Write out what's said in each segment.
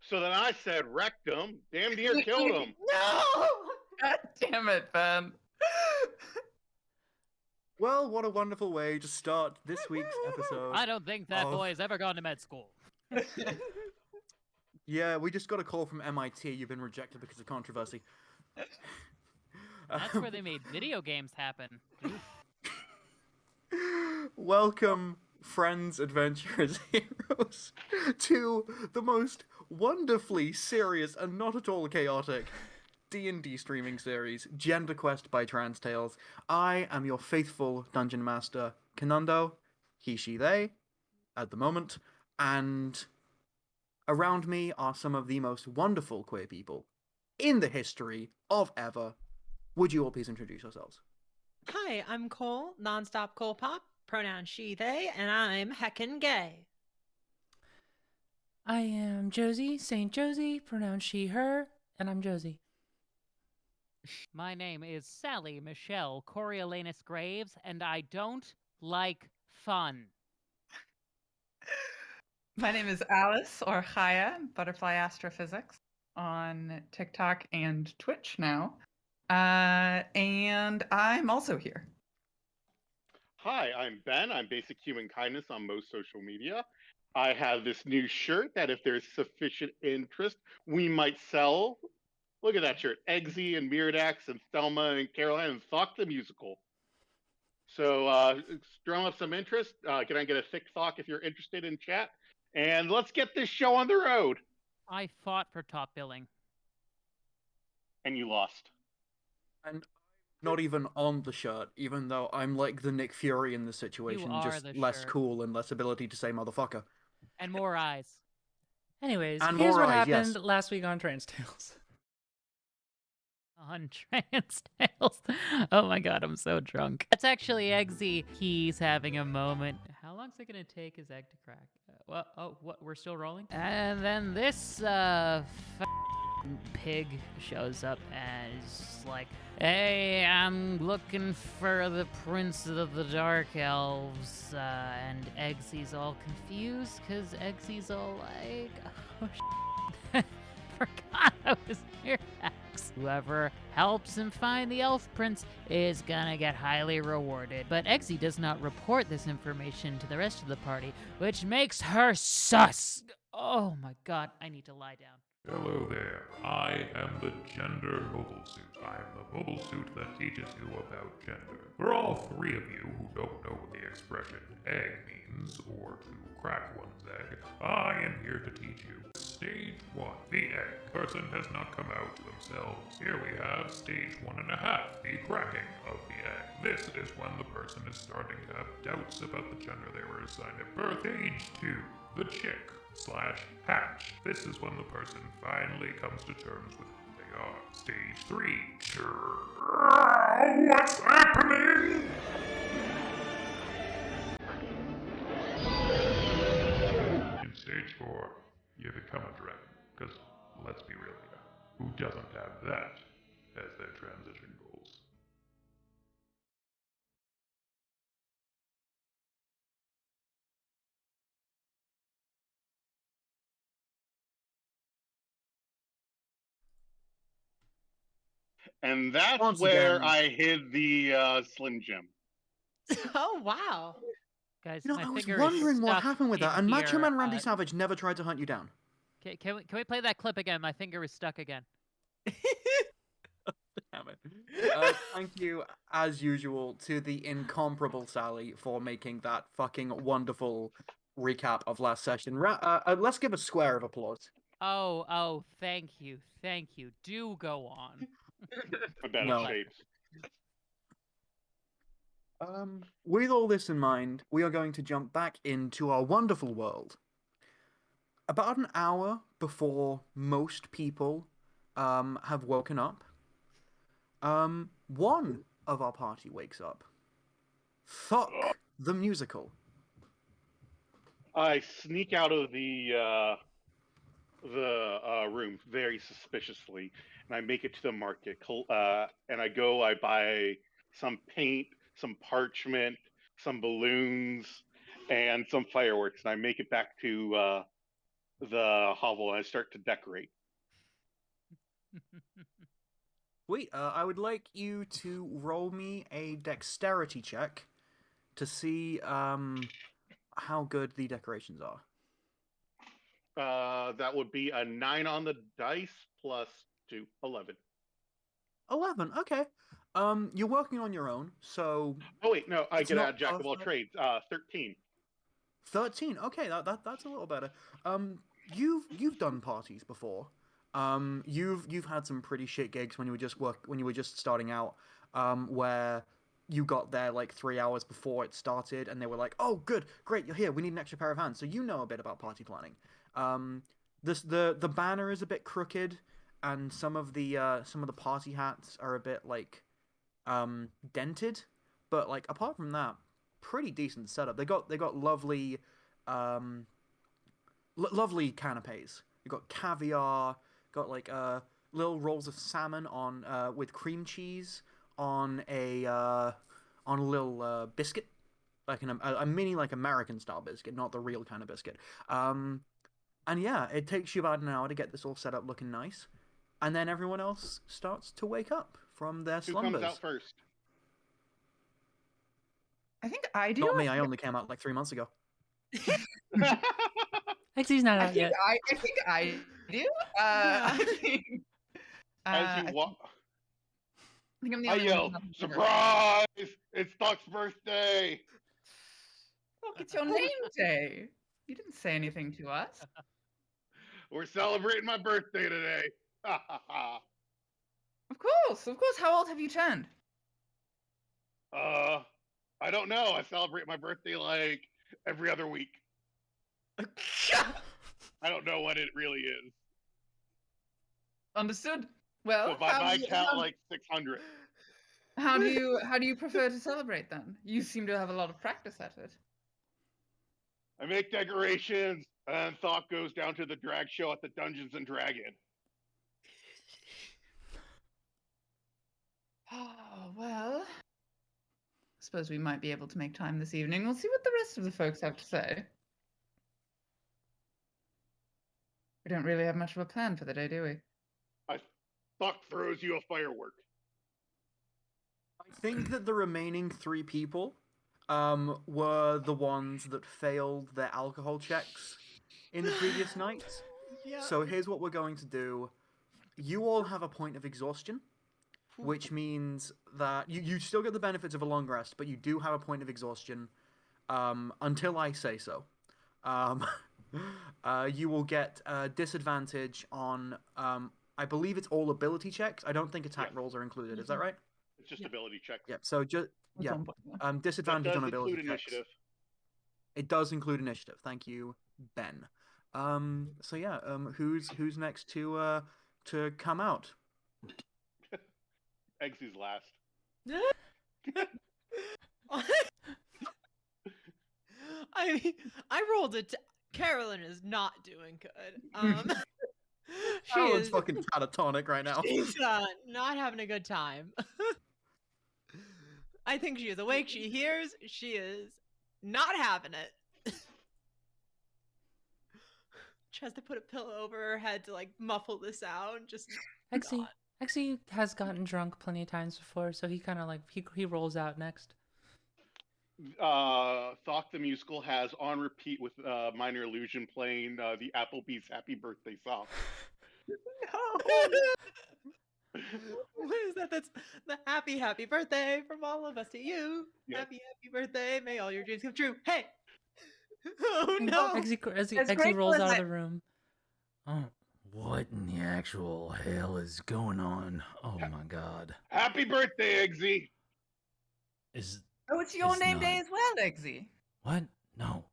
So then I said, wrecked him. Damn near killed him. No! God damn it, Ben. Well, what a wonderful way to start this week's episode. I don't think that boy has ever gone to med school. Yeah, we just got a call from MIT. You've been rejected because of controversy. That's where they made video games happen. Welcome, friends, adventurers, heroes, to the most wonderfully serious and not at all chaotic D&D streaming series, Genderquest by Trans Tales. I am your faithful dungeon master, Kanundo, he, she, they, at the moment, and around me are some of the most wonderful queer people in the history of ever. Would you all please introduce yourselves? Hi, I'm Cole, nonstop Cole Pop, pronoun she, they, and I'm heckin' gay. I am Josie, Saint Josie, pronoun she, her, and I'm Josie. My name is Sally Michelle Coriolanus Graves, and I don't like fun. My name is Alice, or Chaya, Butterfly Astrophysics, on TikTok and Twitch now. And I'm also here. Hi, I'm Ben. I'm Basic Human Kindness on most social media. I have this new shirt that if there's sufficient interest, we might sell. Look at that shirt. Eggsy and Myrdax and Thelma and Carolynn and Thokk the musical. So drum up some interest. Can I get a thick Thokk if you're interested in chat? And let's get this show on the road. I fought for top billing. And you lost. And not even on the shirt, even though I'm like the Nick Fury in this situation, just less cool and less ability to say motherfucker. And more eyes. Anyways, and here's more what eyes, happened yes. last week on Trans Tales. On Trans Tales. Oh my god, I'm so drunk. That's actually Eggsy. He's having a moment. How long's it gonna take his egg to crack? What? We're still rolling? And then this pig shows up and is like, hey, I'm looking for the Prince of the Dark Elves. And Eggsy's all confused because Eggsy's all like, oh shit. Forgot I was Myrdax. Whoever helps him find the elf prince is gonna get highly rewarded. But Eggsy does not report this information to the rest of the party, which makes her sus. Oh my god, I need to lie down. Hello there, I am the gender mobile suit. I am the mobile suit that teaches you about gender. For all three of you who don't know what the expression egg means, or to crack one's egg, I am here to teach you. Stage 1, the egg person has not come out to themselves. Here we have stage 1.5, the cracking of the egg. This is when the person is starting to have doubts about the gender they were assigned at birth. Stage 2, the chick/hatch. This is when the person finally comes to terms with who they are. Stage 3, what's happening? In stage 4, you become a dragon. Because, let's be real here, who doesn't have that as their transition goals? And that's Once where again, I hid the Slim Jim. Oh, wow. Guys, you know, my I was finger is wondering what stuck happened with that, in and Macho here, Man Randy Savage never tried to hunt you down. Can we play that clip again? My finger is stuck again. Damn it. Thank you, as usual, to the incomparable Sally for making that fucking wonderful recap of last session. Let's give a square of applause. Oh, thank you. Do go on. I'm bad No. at shapes. With all this in mind, we are going to jump back into our wonderful world. About an hour before most people have woken up, one of our party wakes up. Thokk the musical. I sneak out of the room very suspiciously, and I make it to the market. And I buy some paint, some parchment, some balloons, and some fireworks, and I make it back to the hovel and I start to decorate. Wait, I would like you to roll me a dexterity check to see how good the decorations are. That would be a 9 on the dice plus 2, 11. 11. Okay. You're working on your own, so Oh wait, no, I it's get not out jack of all perfect. trades. 13. 13. Okay, that's a little better. You've done parties before. You've had some pretty shit gigs when you were just starting out. Where you got there like 3 hours before it started, and they were like, "Oh, good, great, you're here. We need an extra pair of hands." So you know a bit about party planning. The banner is a bit crooked, and some of the party hats are a bit like dented, but like apart from that, pretty decent setup. They got lovely lovely canapes. You got caviar, got like little rolls of salmon on with cream cheese on a little biscuit, like a mini like American style biscuit, not the real kind of biscuit. And yeah, it takes you about an hour to get this all set up looking nice, and then everyone else starts to wake up from their Who slumbers. comes out first? I think I do. Not me. I only came out like 3 months ago. Eggsy's not I out think yet. I think I do. I think. As you walk, I think I'm the I only yell, one. "Surprise! It's Thokk's birthday!" Look, it's your name day. You didn't say anything to us. We're celebrating my birthday today. Of course, of course. How old have you turned? I don't know. I celebrate my birthday like every other week. I don't know what it really is. Understood. Well, So by my count, like 600. how do you prefer to celebrate then? You seem to have a lot of practice at it. I make decorations, and Thokk goes down to the drag show at the Dungeons and Dragon. Oh, well. I suppose we might be able to make time this evening. We'll see what the rest of the folks have to say. We don't really have much of a plan for the day, do we? Thokk throws you a firework. I think that the remaining 3 people were the ones that failed their alcohol checks in the previous nights. Yeah. So here's what we're going to do. You all have a point of exhaustion, which means that you still get the benefits of a long rest, but you do have a point of exhaustion until I say so. You will get disadvantage on, I believe it's all ability checks. I don't think attack rolls are included. Is that right? It's just ability checks. Yep. So just That's yeah, on point. That disadvantage does on ability include checks. initiative. It does include initiative. Thank you, Ben. So yeah, who's next to come out? Eggsy's last. I mean, I rolled it. Carolynn is not doing good. She Carolyn's is fucking catatonic right now. she's not having a good time. I think she is awake. She hears. She is not having it. She has to put a pillow over her head to like muffle the sound. Just Eggsy, not. Eggsy has gotten drunk plenty of times before, so he kind of like he rolls out next. Thokk the musical has on repeat with Minor Illusion playing the Applebee's Happy Birthday song. What is that? That's the happy birthday from all of us to you. Yep. Happy birthday. May all your dreams come true. Hey. Oh no. Eggsy rolls out of the room. Oh, what in the actual hell is going on? Oh my god. Happy birthday, Eggsy! Oh, it's your It's name day not. as well, Eggsy. What? No.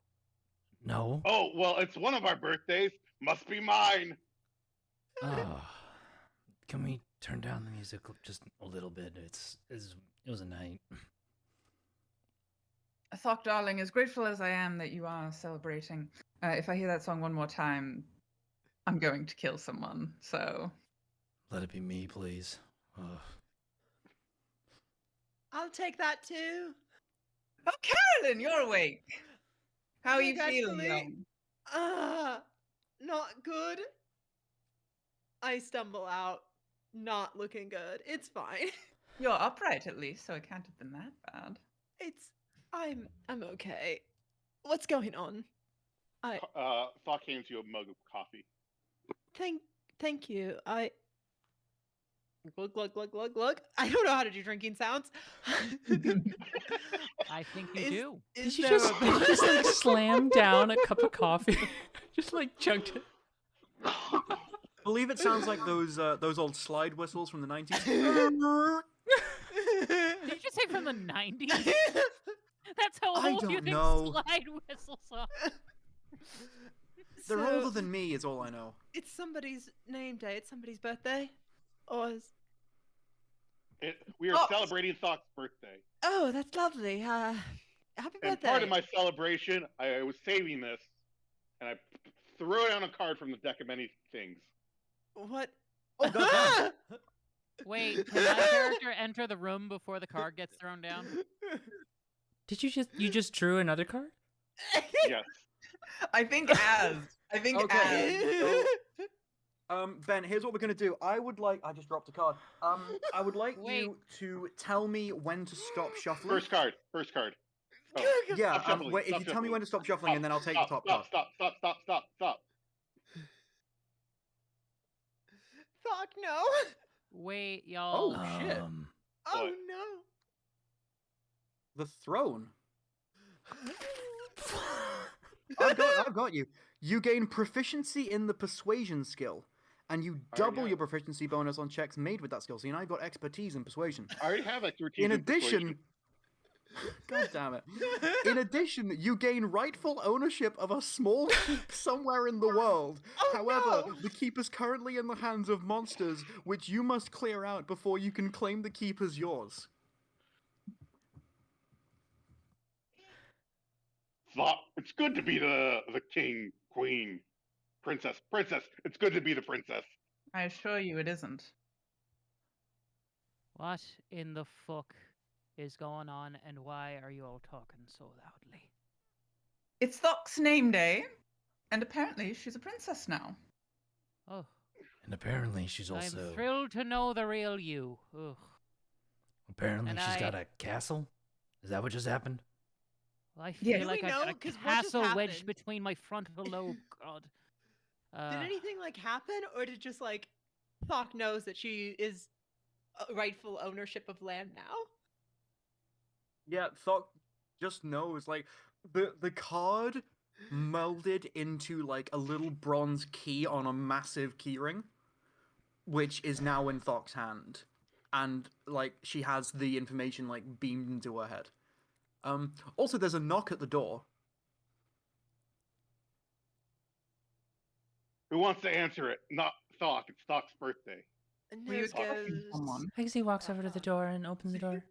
No. Oh, well, it's one of our birthdays. Must be mine. Oh. Can we turn down the music just a little bit? It was a night. Thokk, darling, as grateful as I am that you are celebrating, if I hear that song one more time, I'm going to kill someone. So Let it be me, please. Ugh. I'll take that too. Oh, Carolynn, you're awake. How are you feeling, Actually, young? not good. I stumble out, not looking good. It's fine. You're upright at least, so it can't have been that bad. I'm okay. What's going on? Thokk hands you a mug of coffee. Thank you. Glug glug glug glug glug. I don't know how to do drinking sounds. I think you do. Did you just like slam down a cup of coffee? Just like chugged it. I believe it sounds like those old slide whistles from the 90s. Did you just say from the 90s? That's how I old you don't think know. slide whistles are. They're So, older than me, is all I know. It's somebody's name day. It's somebody's birthday. Or We are Oh. celebrating Thokk's birthday. oh, that's lovely. Happy birthday. And part of my celebration, I was saving this, and I threw it on a card from the deck of many things. What? Oh, goddamn. Wait, can my character enter the room before the card gets thrown down? Did you just drew another card? Yes. I think as. Okay. Ben, here's what we're gonna do. I just dropped a card. I would like Wait. you to tell me when to stop shuffling. First card. Oh, Yeah, stop shuffling, wait, if stop you tell me shuffling. when to stop shuffling, and then I'll take the top stop, card. Stop. Fuck no. Wait, y'all. Oh, shit. Oh What? no. The throne. I've got you. You gain proficiency in the persuasion skill, and you double yeah. your proficiency bonus on checks made with that skill. So you now got expertise in persuasion. I already have expertise. In persuasion. addition, God damn it. In addition, you gain rightful ownership of a small keep somewhere in the world. Oh, However, no. the keep is currently in the hands of monsters, which you must clear out before you can claim the keep as yours. Thokk, it's good to be the king, queen, princess. It's good to be the princess. I assure you it isn't. What in the fuck is going on, and why are you all talking so loudly? It's Thokk's name day, and apparently she's a princess now. Oh, And apparently she's I'm also. thrilled to know the real you. Ugh. Apparently And she's got I- a castle. Is that what just happened? Well, I Yeah. feel Do like we I've know? got a 'Cause what just castle wedged happened? between my frontal lobe. God. Did anything like happen, or did just like Thokk knows that she is rightful ownership of land now? Yeah, Thokk just knows, like, the card melded into, like, a little bronze key on a massive keyring, which is now in Thokk's hand. And, like, she has the information, like, beamed into her head. Also, there's a knock at the door. Who wants to answer it? Not Thokk. It's Thokk's birthday. And Were you nose expecting goes. someone? Eggsy walks over to the door and opens the door.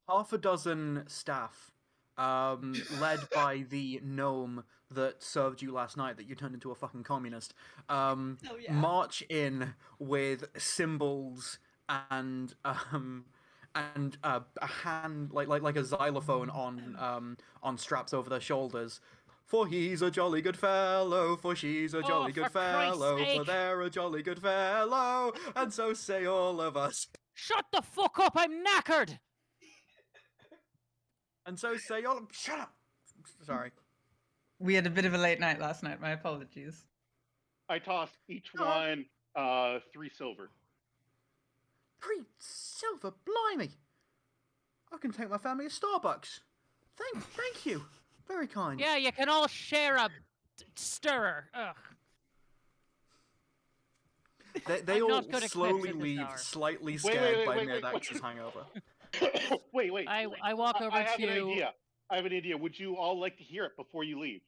Half a dozen staff, led by the gnome that served you last night that you turned into a fucking communist, Oh, yeah. march in with cymbals and a hand like a xylophone on straps over their shoulders. For he's a jolly good fellow, for she's a jolly for good Christ's fellow, for sake. they're a jolly good fellow, and so say all of us. Shut the fuck up! I'm knackered. And so say all. Shut up. Sorry. We had a bit of a late night last night. My apologies. I tossed each Oh. one 3 silver. 3 silver, blimey! I can take my family to Starbucks. Thank you. Very kind. Yeah, you can all share a stirrer. Ugh. They I'm all not good at slowly clips at this leave, hour. slightly Wait, scared by wait. Myrdax's hangover. Wait. I walk over I have to. an idea. Would you all like to hear it before you leave?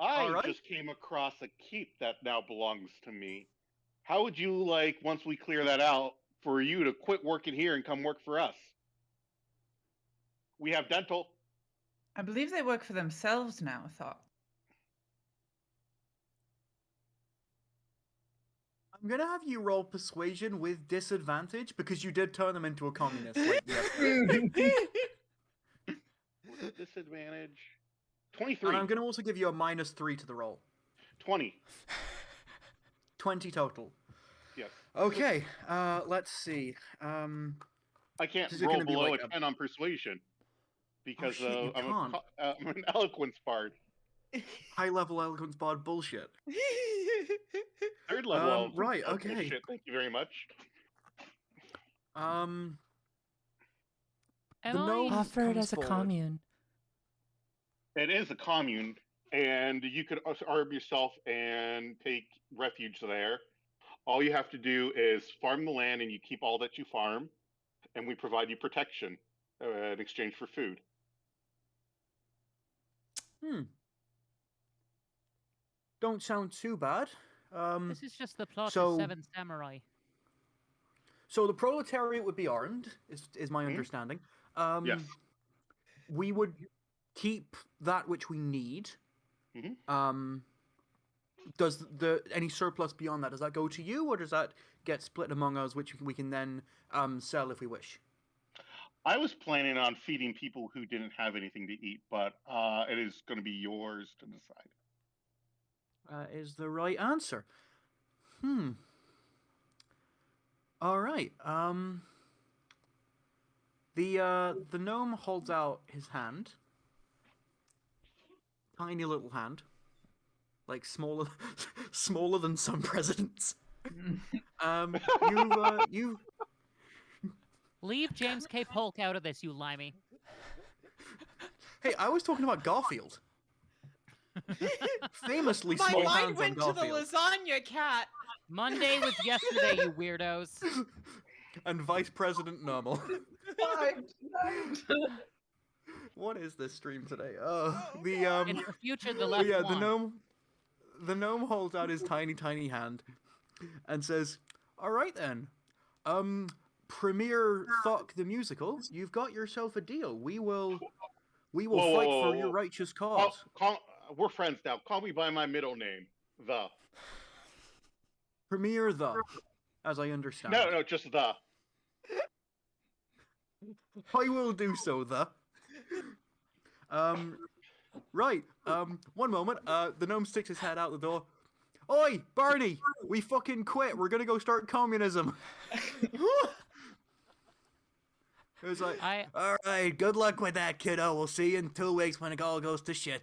I All right. just came across a keep that now belongs to me. How would you like, once we clear that out, for you to quit working here and come work for us? We have dental. I believe they work for themselves now, Thokk. I'm gonna have you roll persuasion with disadvantage because you did turn them into a communist. Like, yesterday. Disadvantage. 23. And I'm going to also give you a -3 to the roll. 20. 20 total. Yes. Okay, let's see. I can't Is it roll gonna be below like a a- 10 on persuasion because shit, you can't. I'm an eloquence bard. High-level eloquence bard bullshit. Third level right, of okay. bullshit. Thank you very much. Am The I gnome Offered comes as a forward. commune. It is a commune, and you could arm yourself and take refuge there. All you have to do is farm the land, and you keep all that you farm, and we provide you protection in exchange for food. Don't sound too bad. This is just the plot so- of Seven Samurai. So the proletariat would be armed, is my Mhm. understanding. Yes. We would keep that which we need. Mhm. Does any surplus beyond that, does that go to you, or does that get split among us, which we can then sell if we wish? I was planning on feeding people who didn't have anything to eat, but it is going to be yours to decide. Is the right answer. All right. The gnome holds out his hand. Tiny little hand. Like smaller smaller than some presidents. You Leave James K. Polk out of this, you limey. Hey, I was talking about Garfield. Famously My small mind hands went on to the Garfield. lasagna cat. Monday was yesterday, you weirdos. And Vice President Normal. Fine. What is this stream today? Oh, It's the future the left yeah, wants. the gnome holds out his tiny hand and says, "All right then, Premier Thokk the musical, you've got yourself a deal. We will Whoa, fight whoa, for whoa, your whoa. righteous cause." We're friends now. Call me by my middle name, the. Premier the, as I understand. No, just the. I will do so, the. Right. One moment. The gnome sticks his head out the door. Oi, Barney! We fucking quit. We're gonna go start communism. It was like, all right, good luck with that, kiddo. We'll see you in 2 weeks when it all goes to shit.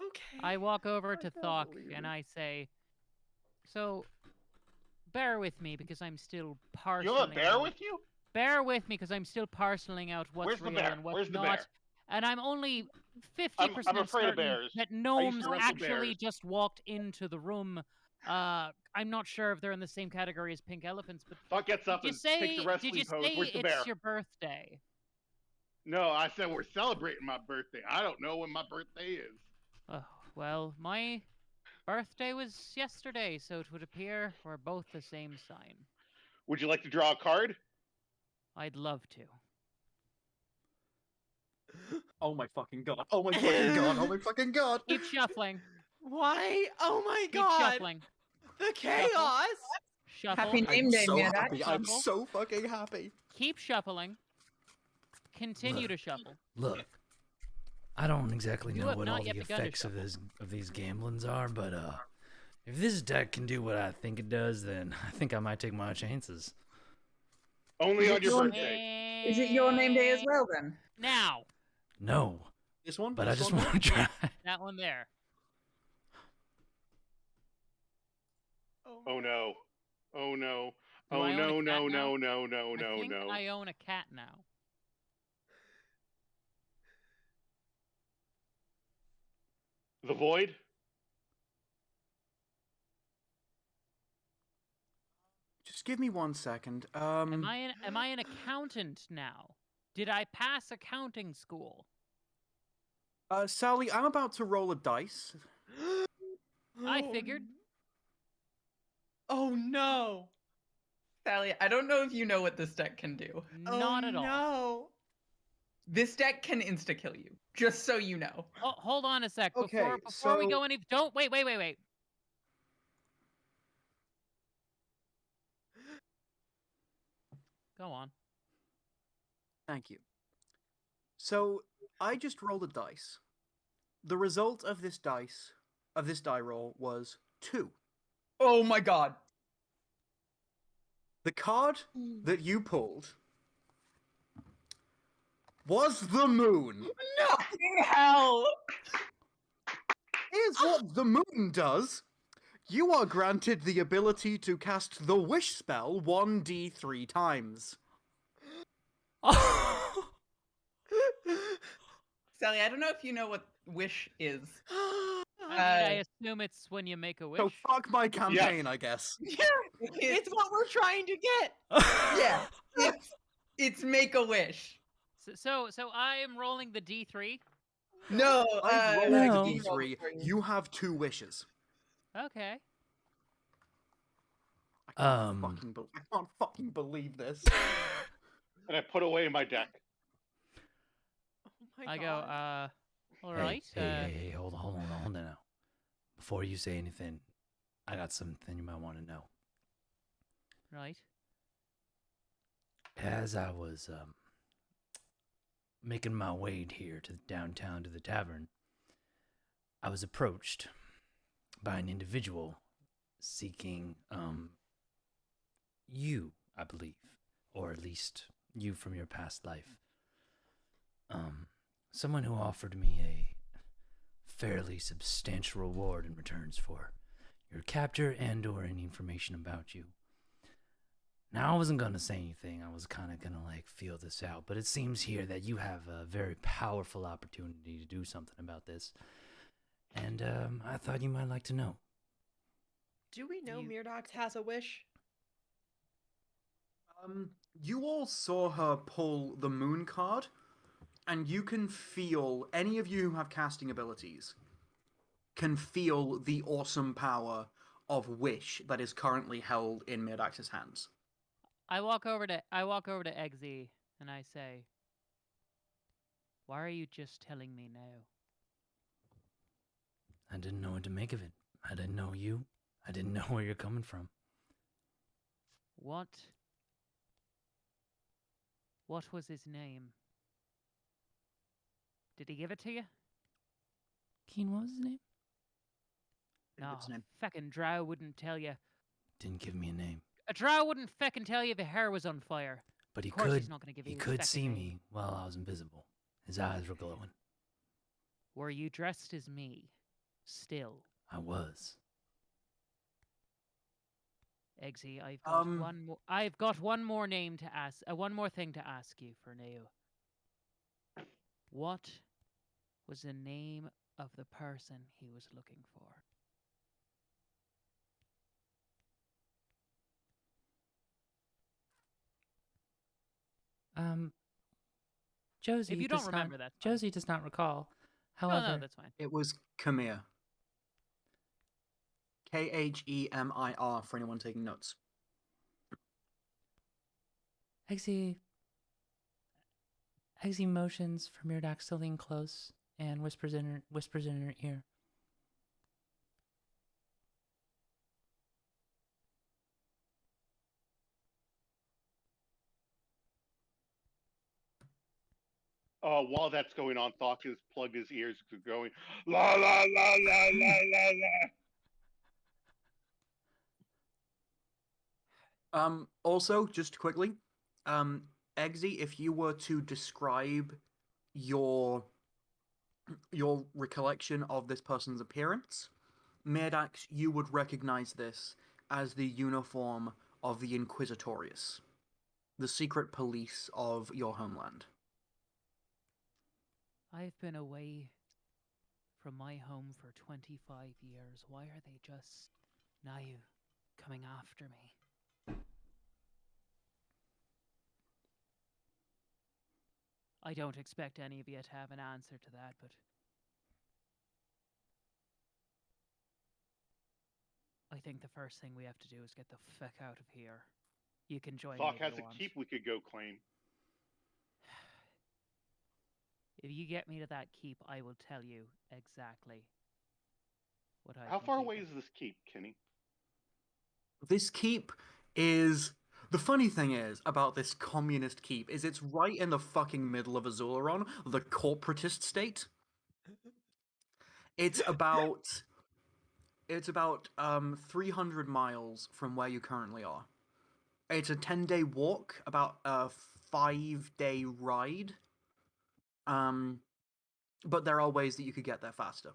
Okay. I walk over to don't Thokk believe and it. I say, so, bear with me because I'm still You parceling have a bear out. with you? Bear with me because I'm still parceling out what's Where's the real bear? and what's Where's the not. bear? And I'm only 50% I'm afraid of certain bears. that I used gnomes to wrestle actually bears. just walked into the room. I'm not sure if they're in the same category as pink elephants, but Thought gets up did and you takes a say, wrestling did you pose. say Where's the it's bear? your birthday? No, I said we're celebrating my birthday. I don't know when my birthday is. Oh, well, my birthday was yesterday, so it would appear we're both the same sign. Would you like to draw a card? I'd love to. Oh my fucking god. Oh my fucking god. Oh my fucking god. Keep shuffling. Why? Oh my Keep god. shuffling. The chaos. Shuffle. Happy name I'm day, so Myrdax. happy. I'm Shuffle. so fucking happy. Keep shuffling. Continue to shuffle. Look, I don't exactly You know have what not all yet the begun to effects of these gamblings are, but if this deck can do what I think it does, then I think I might take my chances. Only on your your- birthday. Is it your name day as well then? Now, No, This one? but I This just one? want to try. that one there. Oh no. Oh no. Do Oh I own a no, cat no, now? no, no, no, I no, think no. I own a cat now. The void? Just give me 1 second. Am I an accountant now? Did I pass accounting school? Sally, I'm about to roll a dice. I figured. Oh no. Sally, I don't know if you know what this deck can do. Not oh, at all. No. This deck can insta-kill you, just so you know. Oh, hold on a sec. Okay, Before we so- go any, don't wait. Go on. Thank you. So I just rolled a dice. The result of this die roll was 2. Oh my god. The card that you pulled was the moon. Fucking hell! Here's what the moon does. You are granted the ability to cast the wish spell 1d3 times. Sally, I don't know if you know what wish is. I assume it's when you make a wish. So fuck my campaign, I guess. It's what we're trying to get. Yeah, it's make a wish. So I am rolling the D3. No, I've rolled no. the d3. You have 2 wishes. Okay. I can't fucking believe this. And I put away my deck. Oh my I God. go, all right. Hey, hold on now. Before you say anything, I got something you might want to know. Right. As I was making my way here to downtown to the tavern, I was approached by an individual seeking you, I believe, or at least you from your past life. Someone who offered me a fairly substantial reward in returns for your capture and or any information about you. Now, I wasn't going to say anything. I was kind of going to feel this out, but it seems here that you have a very powerful opportunity to do something about this. And I thought you might like to know. Do we know Myrdax has a wish? You all saw her pull the moon card, and you can feel, any of you who have casting abilities, can feel the awesome power of wish that is currently held in Myrdax's hands. I walk over to Eggsy and I say, "Why are you just telling me now?" I didn't know what to make of it. I didn't know you. I didn't know where you're coming from. What was his name? Did he give it to you? Keen, what was his name? No, What's his name? feckin' drow wouldn't tell you. Didn't give me a name. A drow wouldn't feckin' tell you the hair was on fire. But he Of course could. he's not gonna give you He his could feckin' see name. me while I was invisible. His eyes were glowing. Were you dressed as me? Still. I was. Eggsy, I've got one more name to ask. One more thing to ask you for now. What was the name of the person he was looking for? Josie. If you don't remember, that's fine. Josie does not recall. No, However, that's fine. It was Khmer. Khemir, for anyone taking notes. Eggsy motions for Myrdax to lean close and whispers in her ear. While that's going on, Thokk has plugged his ears, going la la la la la la la. Also, just quickly, Eggsy, if you were to describe your recollection of this person's appearance, Myrdax, you would recognize this as the uniform of the Inquisitorius, the secret police of your homeland. I've been away from my home for 25 years. Why are they just now coming after me? I don't expect any of you to have an answer to that, but I think the first thing we have to do is get the fuck out of here. You can join me Thokk if has you a want. keep we could go claim. If you get me to that keep, I will tell you exactly what I. How far away is this keep, Kenny? This keep is The funny thing is about this communist keep is it's right in the fucking middle of Azularon, the corporatist state. It's about 300 miles from where you currently are. It's a 10-day walk, about a 5-day ride. But there are ways that you could get there faster.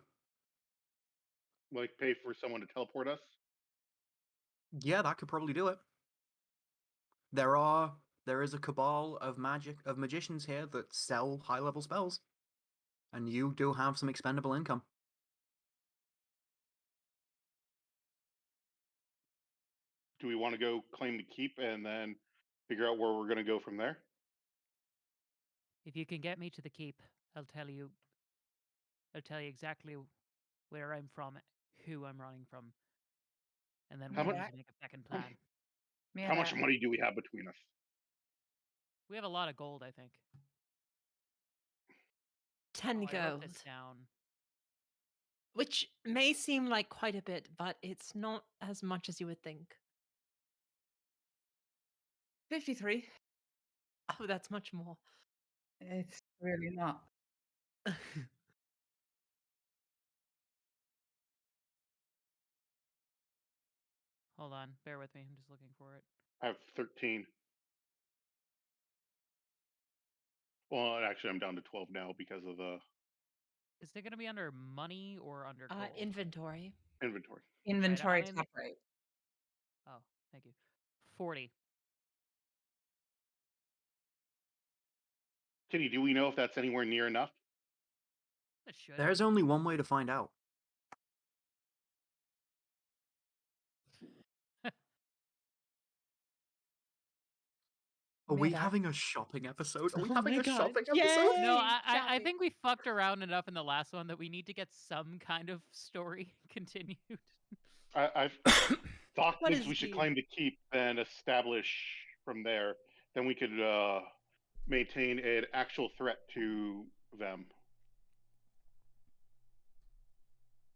Like pay for someone to teleport us? Yeah, that could probably do it. There is a cabal of magicians here that sell high-level spells. And you do have some expendable income. Do we want to go claim the keep and then figure out where we're going to go from there? If you can get me to the keep, I'll tell you exactly where I'm from, who I'm running from, and then How we'll much- need to make a second plan. How much money do we have between us? We have a lot of gold, I think. 10 I wrote gold. this down. Which may seem like quite a bit, but it's not as much as you would think. 53. Oh, that's much more. It's really not. Hold on, bear with me. I'm just looking for it. I have 13. Well, actually, I'm down to 12 now because of the Is it going to be under money or under gold? Inventory. inventory. Inventory I'm- top right. Oh, thank you. 40. Kitty, do we know if that's anywhere near enough? That should. There's only one way to find out. Are we Myrdax. having a shopping episode? Are we Oh having my a God. shopping Yay! episode? No, I Shopping. think we fucked around enough in the last one that we need to get some kind of story continued. I thought What thinks is we should the- claim the keep and establish from there. Then we could maintain an actual threat to them.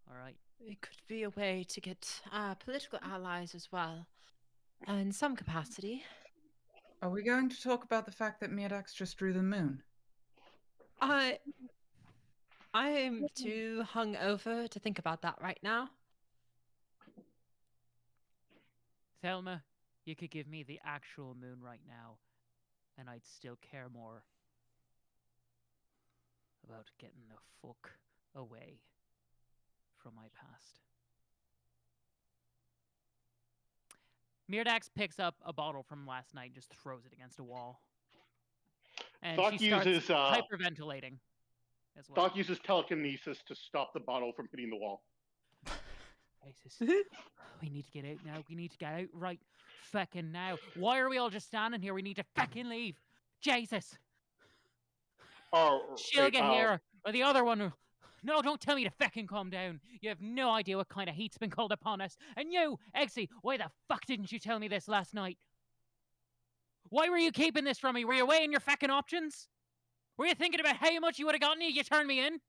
All right. It could be a way to get political allies as well, in some capacity. Are we going to talk about the fact that Myrdax just drew the moon? I am too hungover to think about that right now. Thelma, you could give me the actual moon right now, and I'd still care more about getting the fuck away from my past. Myrdax picks up a bottle from last night and just throws it against a wall. And Thokk she starts uses hyperventilating as well. Thokk uses telekinesis to stop the bottle from hitting the wall. Jesus. We need to get out now. We need to get out right feckin' now. Why are we all just standing here? We need to feckin' leave. Jesus. Oh, She'll get here, or the other one will... No, don't tell me to feckin' calm down. You have no idea what kind of heat's been called upon us. And you, Eggsy, why the fuck didn't you tell me this last night? Why were you keeping this from me? Were you weighing your feckin' options? Were you thinking about how much you would have gotten if you turned me in?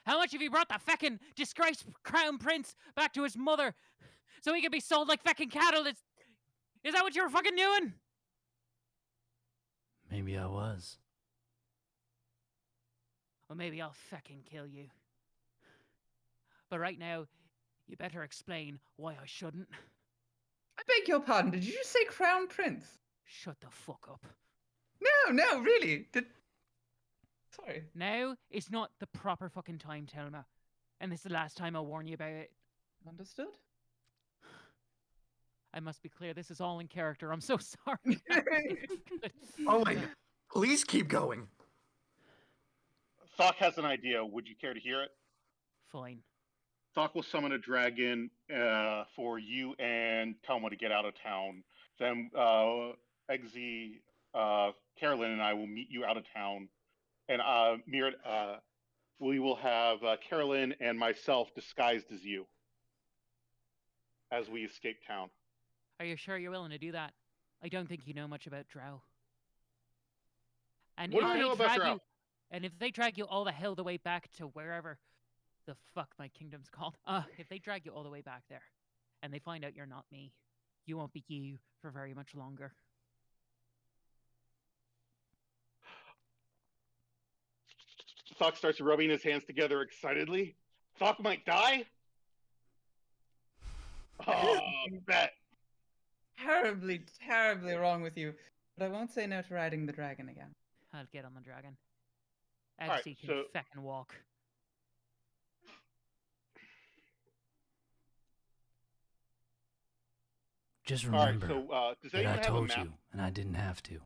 How much have you brought the feckin' disgraced crown prince back to his mother so he could be sold like feckin' cattle? Is that what you were fucking doing? Maybe I was. Well, maybe I'll feckin' kill you. But right now, you better explain why I shouldn't. I beg your pardon. Did you just say crown prince? Shut the fuck up. No, really. Sorry. Now is not the proper fucking time, Thelma. And this is the last time I'll warn you about it. Understood. I must be clear, this is all in character. I'm so sorry. Oh my, please keep going. Thokk has an idea. Would you care to hear it? Fine. Thokk will summon a dragon for you and Thelma to get out of town. Then Eggsy, Carolynn, and I will meet you out of town. And we will have Carolynn and myself disguised as you as we escape town. Are you sure you're willing to do that? I don't think you know much about Drow. And What if do I they know about drag Drow? you, and if they drag you all the hell the way back to wherever the fuck my kingdom's called, if they drag you all the way back there, and they find out you're not me, you won't be you for very much longer. Thokk starts rubbing his hands together excitedly. Thokk might die? Oh, bet. Terribly, terribly wrong with you. But I won't say no to riding the dragon again. I'll get on the dragon. right, Eggsy can so- feckin' walk. Just All right, remember so does that anyone I have a told map? you, and I didn't have to.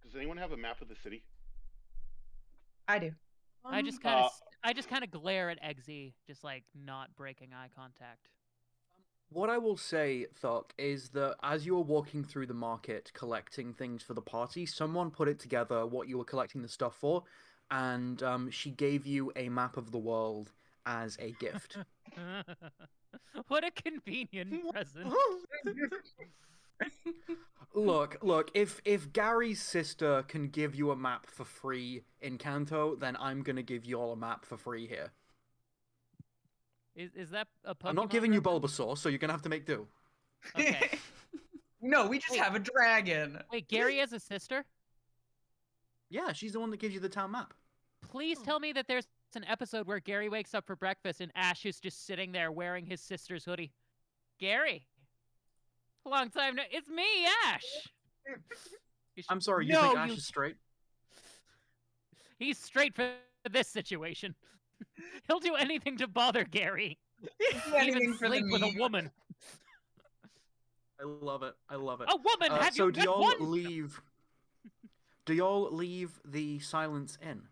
Does anyone have a map of the city? I do. I just kind of glare at Eggsy, just like not breaking eye contact. What I will say, Thokk, is that as you were walking through the market collecting things for the party, someone put it together what you were collecting the stuff for, and she gave you a map of the world as a gift. What a convenient present. Look, if Gary's sister can give you a map for free in Kanto, then I'm gonna give you all a map for free here. Is that a Pokemon I'm not giving you reference? Bulbasaur, so you're gonna have to make do. Okay. No, we just have a dragon. Wait, Gary has a sister? Yeah, she's the one that gives you the town map. Please tell me that there's an episode where Gary wakes up for breakfast and Ash is just sitting there wearing his sister's hoodie. Gary! Long time no... It's me, Ash! I'm sorry, you No, think Ash is straight? He's straight for this situation. He'll do anything to bother Gary. Anything Even for the sleep with a meme. woman. I love it. I love it. A woman! Have So you do met y'all one? leave? Do y'all leave the Silence Inn?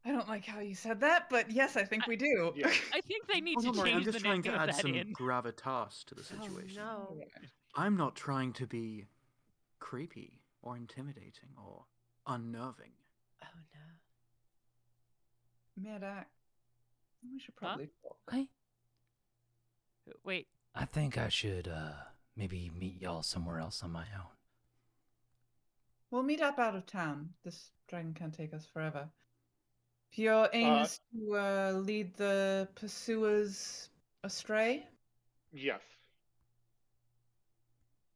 I don't like how you said that, but yes, I think we do. Yeah. I think they need Oh, to don't worry, I'm change just the trying name to of add that some inn. gravitas to the Oh situation. no. I'm not trying to be creepy or intimidating or unnerving. Oh no. Myrdax, we should probably talk. I Wait, I think I should maybe meet y'all somewhere else on my own. We'll meet up out of town. This dragon can't take us forever. If your aim is to lead the pursuers astray, Yes.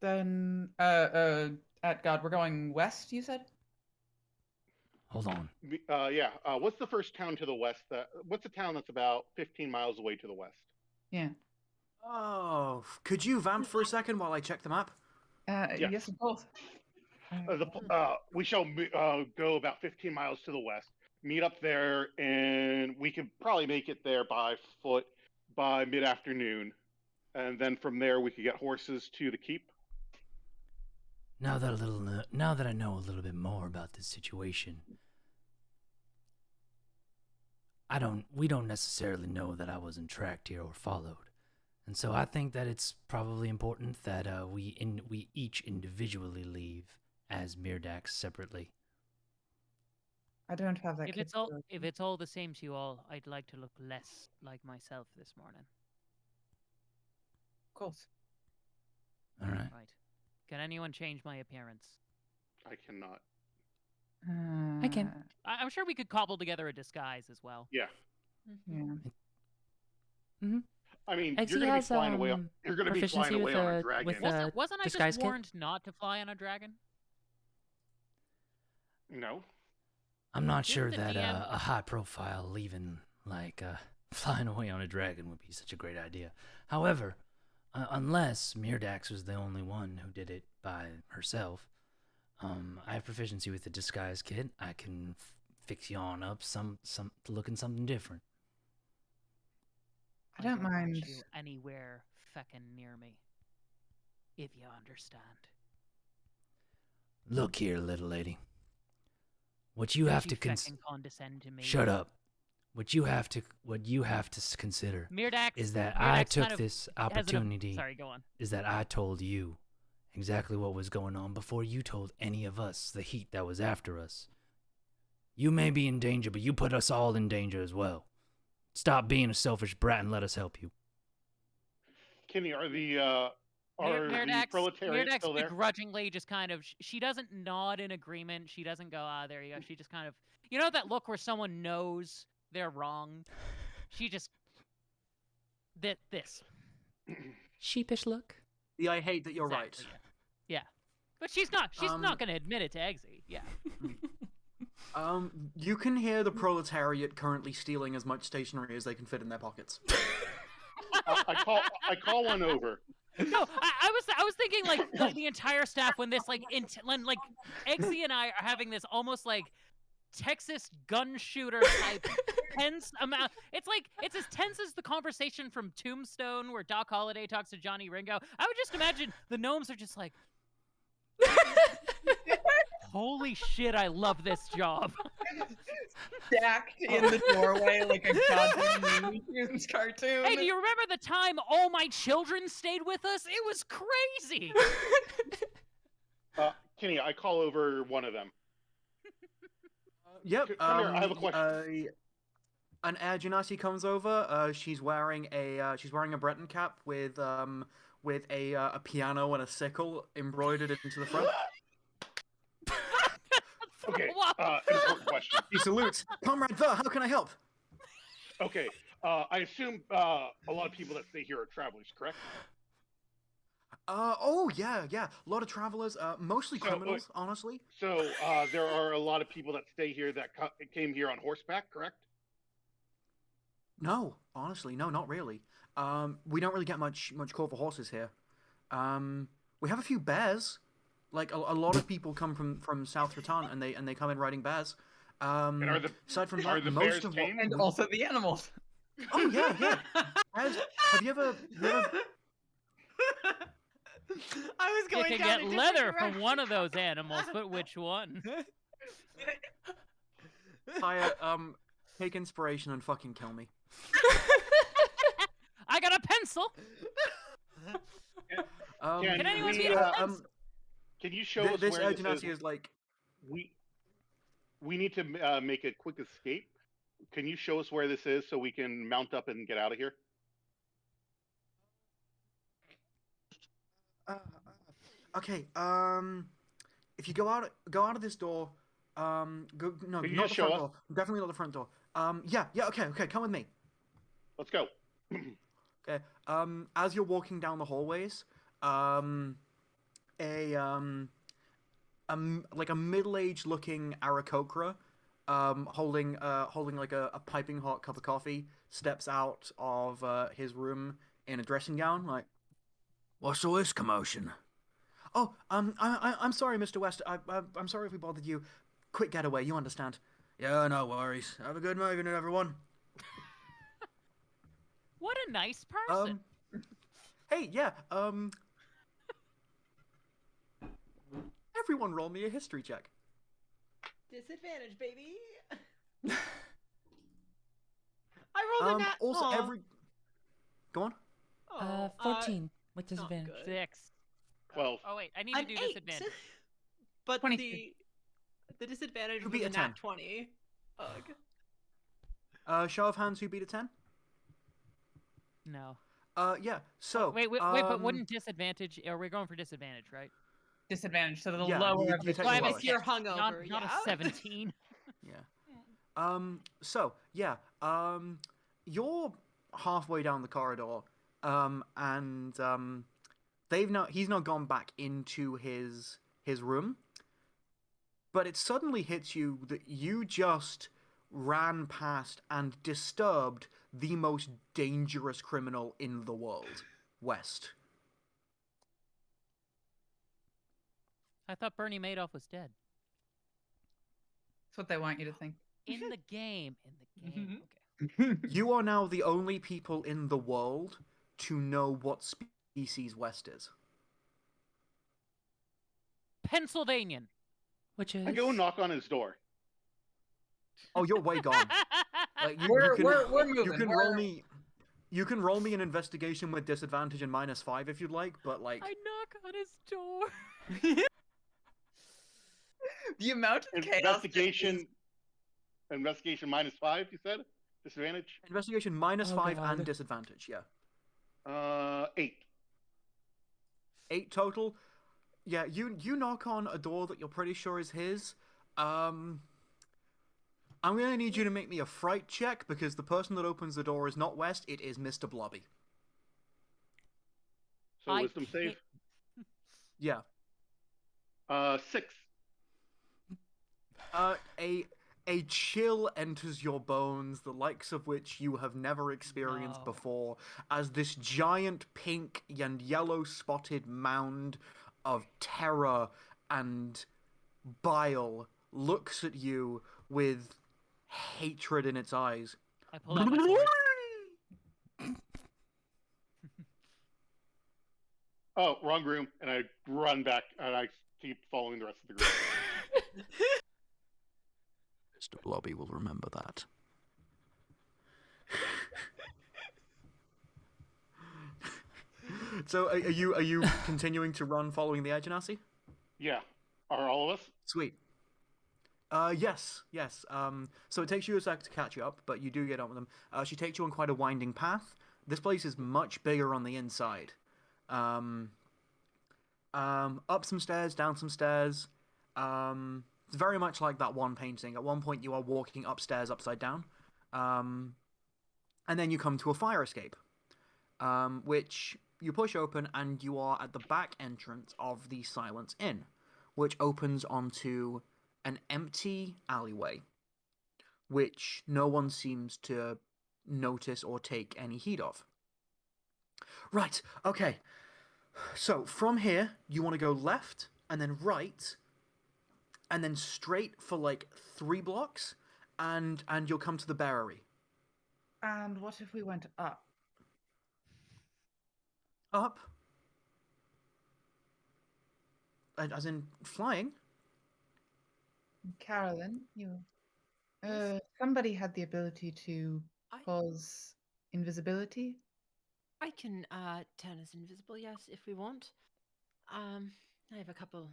then at God, we're going west. You said. Hold on. Yeah. What's the first town to the west? What's the town that's about 15 miles away to the west? Yeah. Oh, could you vamp for a second while I check the map? Yes, of course. We shall go about 15 miles to the west, meet up there, and we could probably make it there by foot by mid-afternoon. And then from there, we could get horses to the keep. Now that I know a little bit more about this situation, we don't necessarily know that I wasn't tracked here or followed. And so I think that it's probably important that we each individually leave as Myrdax separately. I don't have that. if it's all the same to you all, I'd like to look less like myself this morning. Of course. All right. Right. Can anyone change my appearance? I cannot. I can. I'm sure we could cobble together a disguise as well. Yeah. Yeah. I mean, Eggsy you're going to be has, flying away. You're going to be proficiency flying away with on a a- dragon. with Wasn't I disguise just kit? warned not to fly on a dragon? No. I'm not sure Didn't the that DM a high profile leaving, like, flying away on a dragon would be such a great idea. However, unless Myrdax was the only one who did it by herself, I have proficiency with the disguise kit. I can fix you on up some looking something different. I don't want mind. you anywhere feckin' near me. If you understand. Look here, little lady. What you have to feckin' condescend to me. shut up. What you have to consider Myrdax is that Myrdax I took kind of this has an- opportunity. Sorry, go on. Is that I told you exactly what was going on before you told any of us the heat that was after us. You may be in danger, but you put us all in danger as well. Stop being a selfish brat and let us help you. Kenny, are the proletariat Myrdax still there? begrudgingly just kind of, she doesn't nod in agreement. She doesn't go, there you go. She just kind of, you know that look where someone knows they're wrong? She just, this. Sheepish look. Yeah, I hate that you're Exactly, yeah. But she's not going to admit it to Eggsy. Yeah. right. You can hear the proletariat currently stealing as much stationery as they can fit in their pockets. I call one over. No, I was thinking like the entire staff when this when Eggsy and I are having this almost like Texas gun shooter type tense amount. It's as tense as the conversation from Tombstone where Doc Holliday talks to Johnny Ringo. I would just imagine the gnomes are just like, holy shit, I love this job. Stacked in the doorway like a goddamn Looney Tunes cartoon. Hey, do you remember the time all my children stayed with us? It was crazy. Kenny, I call over one of them. Yep. Come here, I have a question. An Air Genasi comes over. She's wearing a Breton cap with a piano and a sickle embroidered into the front. Okay. Important question. He salutes. Comrade Ver, how can I help? Okay. I assume a lot of people that stay here are travelers, correct? Oh yeah. A lot of travelers, mostly criminals, honestly. So there are a lot of people that stay here that came here on horseback, correct? No, honestly, no, not really. We don't really get much call for horses here. We have a few bears. Like a lot of people come from South Rattan and they come in riding bears. And aside from are that, the most bears of tame? And also the animals. Oh yeah. Have you ever I was You going can down get a different leather direction. from one of those animals, but which one? Hire, take inspiration and fucking kill me. I got a pencil. Can anyone we, see a pencil? Can you show us this where Air this Genasi is? is like. We need to make a quick escape. Can you show us where this is so we can mount up and get out of here? Okay. If you go out of this door, no, Can you not the just show front us? door. Definitely not the front door. Yeah. Okay. Come with me. Let's go. Okay. As you're walking down the hallways, like a middle-aged looking Aarakocra, holding like a piping hot cup of coffee, steps out of his room in a dressing gown. Like, what's all this commotion? Oh, I'm sorry, Mr. West. I'm sorry if we bothered you. Quick getaway, you understand? Yeah, no worries. Have a good night, everyone. What a nice person. Hey, yeah. Everyone, roll me a history check. Disadvantage, baby. I rolled a nat. Also, Aw. every. Go on. Oh, 14 with not disadvantage. good. 6. 12. Oh wait, I need to An do 8. disadvantage. But 22. the disadvantage Who was beat a a 10? nat 20. Ugh. Show of hands, who beat a 10? No. Yeah. So. Wait, but wouldn't disadvantage? Or we're going for disadvantage, right? Disadvantage, so the Yeah, lower you of the take So I'm the a lowest. you're hungover. Not yeah. a 17. Yeah. So yeah. You're halfway down the corridor. And he's now gone back into his room. But it suddenly hits you that you just ran past and disturbed the most dangerous criminal in the world, West. I thought Bernie Madoff was dead. That's what they want you to think. In the game. Mhm. Okay. You are now the only people in the world to know what species West is. Pennsylvanian. Which is I go knock on his door. Oh, you're way gone. Like, We're moving. You can roll me. You can roll me an investigation with disadvantage and -5 if you'd like, but like. I knock on his door. The amount of chaos. Investigation -5, you said? Disadvantage? Investigation -5 God. and disadvantage, yeah. 8. 8 total. Yeah, you knock on a door that you're pretty sure is his. I'm gonna need you to make me a fright check because the person that opens the door is not West, it is Mr. Blobby. So I wisdom save. Yeah. 6. A chill enters your bones, the likes of which you have never experienced No. before, as this giant pink and yellow spotted mound of terror and bile looks at you with hatred in its eyes. I pull out my sword. Oh, wrong room, and I run back, and I keep following the rest of the group. Mr. Blobby will remember that. So, are you continuing to run following the Agenasi? Yeah. Are all of us? Sweet. Yes. So it takes you a sec to catch up, but you do get on with them. She takes you on quite a winding path. This place is much bigger on the inside. Up some stairs, down some stairs. It's very much like that one painting. At one point, you are walking upstairs upside down. And then you come to a fire escape, which you push open, and you are at the back entrance of the Silence Inn, which opens onto an empty alleyway, which no one seems to notice or take any heed of. Right, okay. So, from here, you want to go left, and then right, and then straight for like 3 blocks, and you'll come to the Barrery. And what if we went up? Up? As in flying? Carolyn, somebody had the ability to cause invisibility. I can turn us invisible, yes, if we want. I have a couple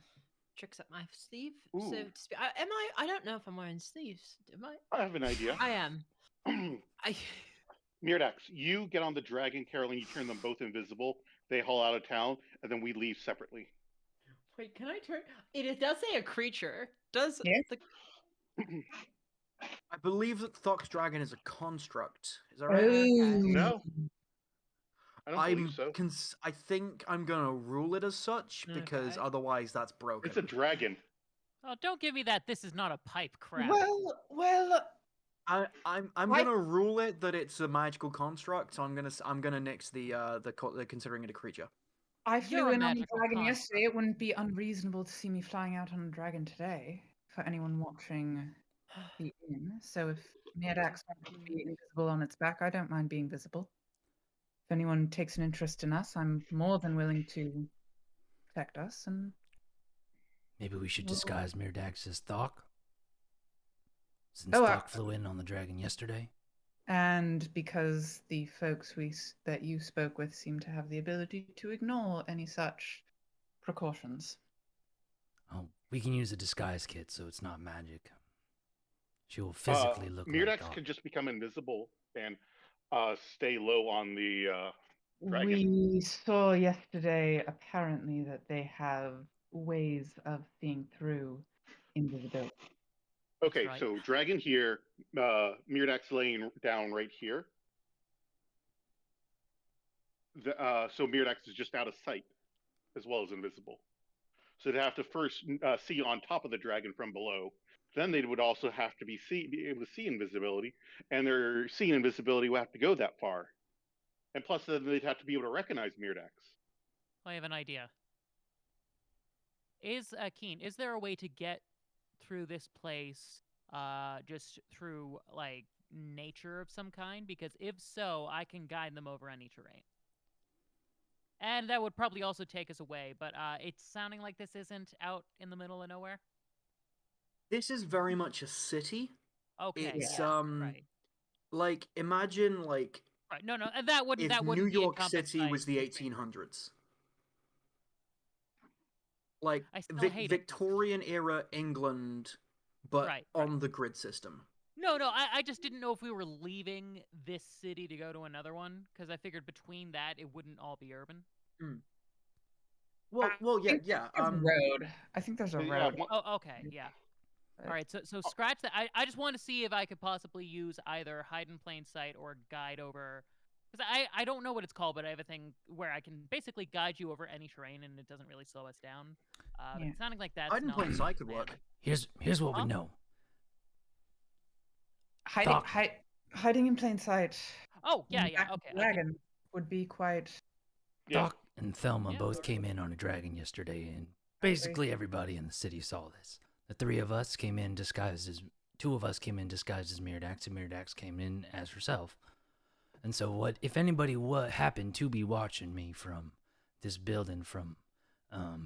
tricks up my sleeve. Ooh. So to speak. I don't know if I'm wearing sleeves. Am I? I have an idea. I am. Myrdax, you get on the dragon, Carolyn, you turn them both invisible. They haul out of town, and then we leave separately. Wait, can I turn? It does say a creature. Does Yes. I believe that Thokk's dragon is a construct. Is that right? No. I don't believe so. I think I'm gonna rule it as such, because Okay. otherwise that's broken. It's a dragon. Oh, don't give me that. This is not a pipe crap. Well. I'm gonna rule it that it's a magical construct. So I'm gonna nix the considering it a creature. I You're flew a in on a magical dragon construct. yesterday. It wouldn't be unreasonable to see me flying out on a dragon today for anyone watching the inn. So if Myrdax wants to be invisible on its back, I don't mind being visible. If anyone takes an interest in us, I'm more than willing to protect us. And Maybe we should disguise Myrdax as Thokk, since Oh, Thokk flew in on the dragon yesterday. and because the folks that you spoke with seem to have the ability to ignore any such precautions. Oh, we can use a disguise kit, so it's not magic. She will physically look like Myrdax Thokk. can just become invisible and stay low on the dragon. We saw yesterday, apparently, that they have ways of seeing through invisibility. Okay, right. so dragon here, Myrdax laying down right here. So Myrdax is just out of sight, as well as invisible. So they'd have to first see on top of the dragon from below. Then they would also have to be able to see invisibility, and their seeing invisibility would have to go that far. And plus, then they'd have to be able to recognize Myrdax. I have an idea. Keen, is there a way to get through this place just through, like, nature of some kind? Because if so, I can guide them over any terrain. And that would probably also take us away, but it's sounding like this isn't out in the middle of nowhere. This is very much a city. Okay, It's right. like imagine like Right, no, and that wouldn't if New be York encompassed City by was the Spain. 1800s. Like I still hate it. Victorian era England, but on the grid system. No, I just didn't know if we were leaving this city to go to another one, because I figured between that it wouldn't all be urban. Well, yeah. Road. I think there's a road. Oh, okay, yeah. All right, so scratch that. I just want to see if I could possibly use either hide in plain sight or guide over Because I don't know what it's called, but I have a thing where I can basically guide you over any terrain, and it doesn't really slow us down. But Yeah. it's sounding like that's Hide in not plain sight could the work. plan. Here's what Huh? we know. Hiding, Thokk. hiding in plain sight. Oh, yeah, on the yeah, back of okay. the Dragon would be quite. Yeah. Thokk and Thelma Yeah. both came in on a dragon yesterday, and basically everybody in the city saw this. The three of us came in disguised as... Two of us came in disguised as Myrdax, and Myrdax came in as herself. And so what... If anybody happened to be watching me from this building from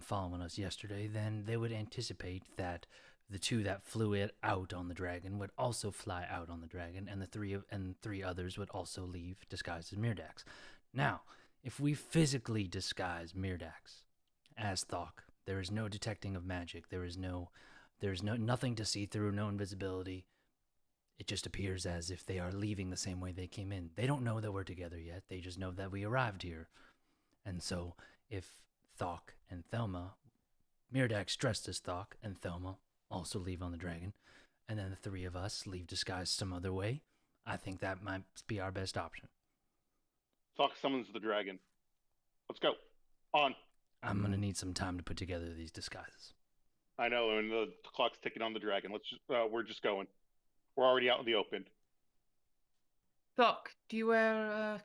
following us yesterday, then they would anticipate that the two that flew it out on the dragon would also fly out on the dragon, and the three others would also leave disguised as Myrdax. Now, if we physically disguise Myrdax as Thokk, there is no detecting of magic. There's nothing to see through, no invisibility. It just appears as if they are leaving the same way they came in. They don't know that we're together yet. They just know that we arrived here. And so, if Thokk and Thelma, Myrdax dressed as Thokk and Thelma also leave on the dragon, and then the three of us leave disguised some other way, I think that might be our best option. Thokk summons the dragon. Let's go. On. I'm gonna need some time to put together these disguises. I know, and the clock's ticking on the dragon. We're just going. We're already out in the open. Thokk, do you wear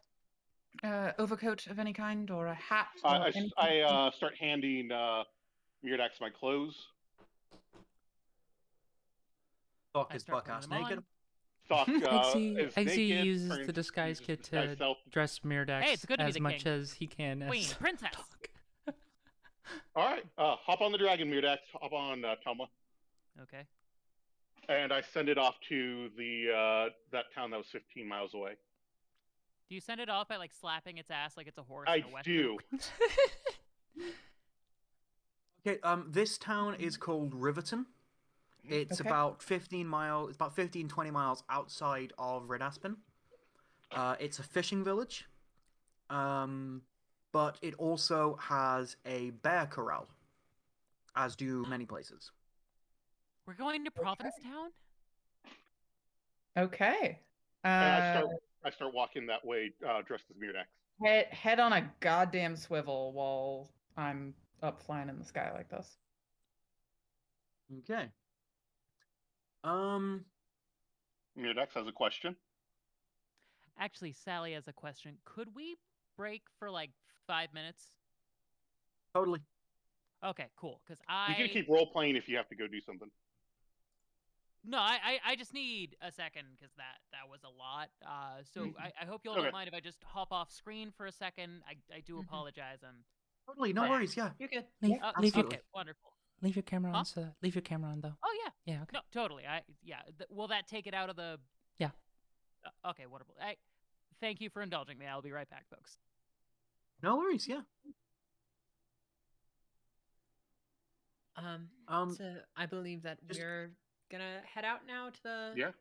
a overcoat of any kind or a hat? Or anything? I start handing Myrdax my clothes. Thokk I is start buck-ass putting them naked. Thokk is Eggsy naked, uses turns- the disguise uses kit disguise to self. dress Myrdax Hey, it's good to be as the much king. as he can. Queen, As princess. Thokk. All right, hop on the dragon, Myrdax. Hop on, Thelma. Okay. And I send it off to the that town that was 15 miles away. Do you send it off by like slapping its ass like it's a horse I in a western? do. Okay, this town is called Riverton. It's Okay. about 15 miles, it's about 15, 20 miles outside of Red Aspen. It's a fishing village. But it also has a bear corral, as do many places. We're going to Provincetown? Okay. And I start walking that way, dressed as Myrdax. Head on a goddamn swivel while I'm up flying in the sky like this. Okay. Myrdax has a question. Actually, Sally has a question. Could we break for like 5 minutes? Totally. Okay, cool. Because You can keep role playing if you have to go do something. No, I just need a second because that was a lot. So I hope you all Okay. don't mind if I just hop off screen for a second. I do Mhm. apologize. Totally, no Yeah. worries, yeah. You're good. Leave, Yeah, leave your absolutely. Okay, wonderful. leave your camera Huh? on. So leave your camera on though. Oh yeah, Yeah. Okay. no, totally. Will that take it out of the? Yeah. Okay, wonderful. Thank you for indulging me. I'll be right back, folks. No worries, yeah. So I believe that just- we're gonna head out now to the Yeah.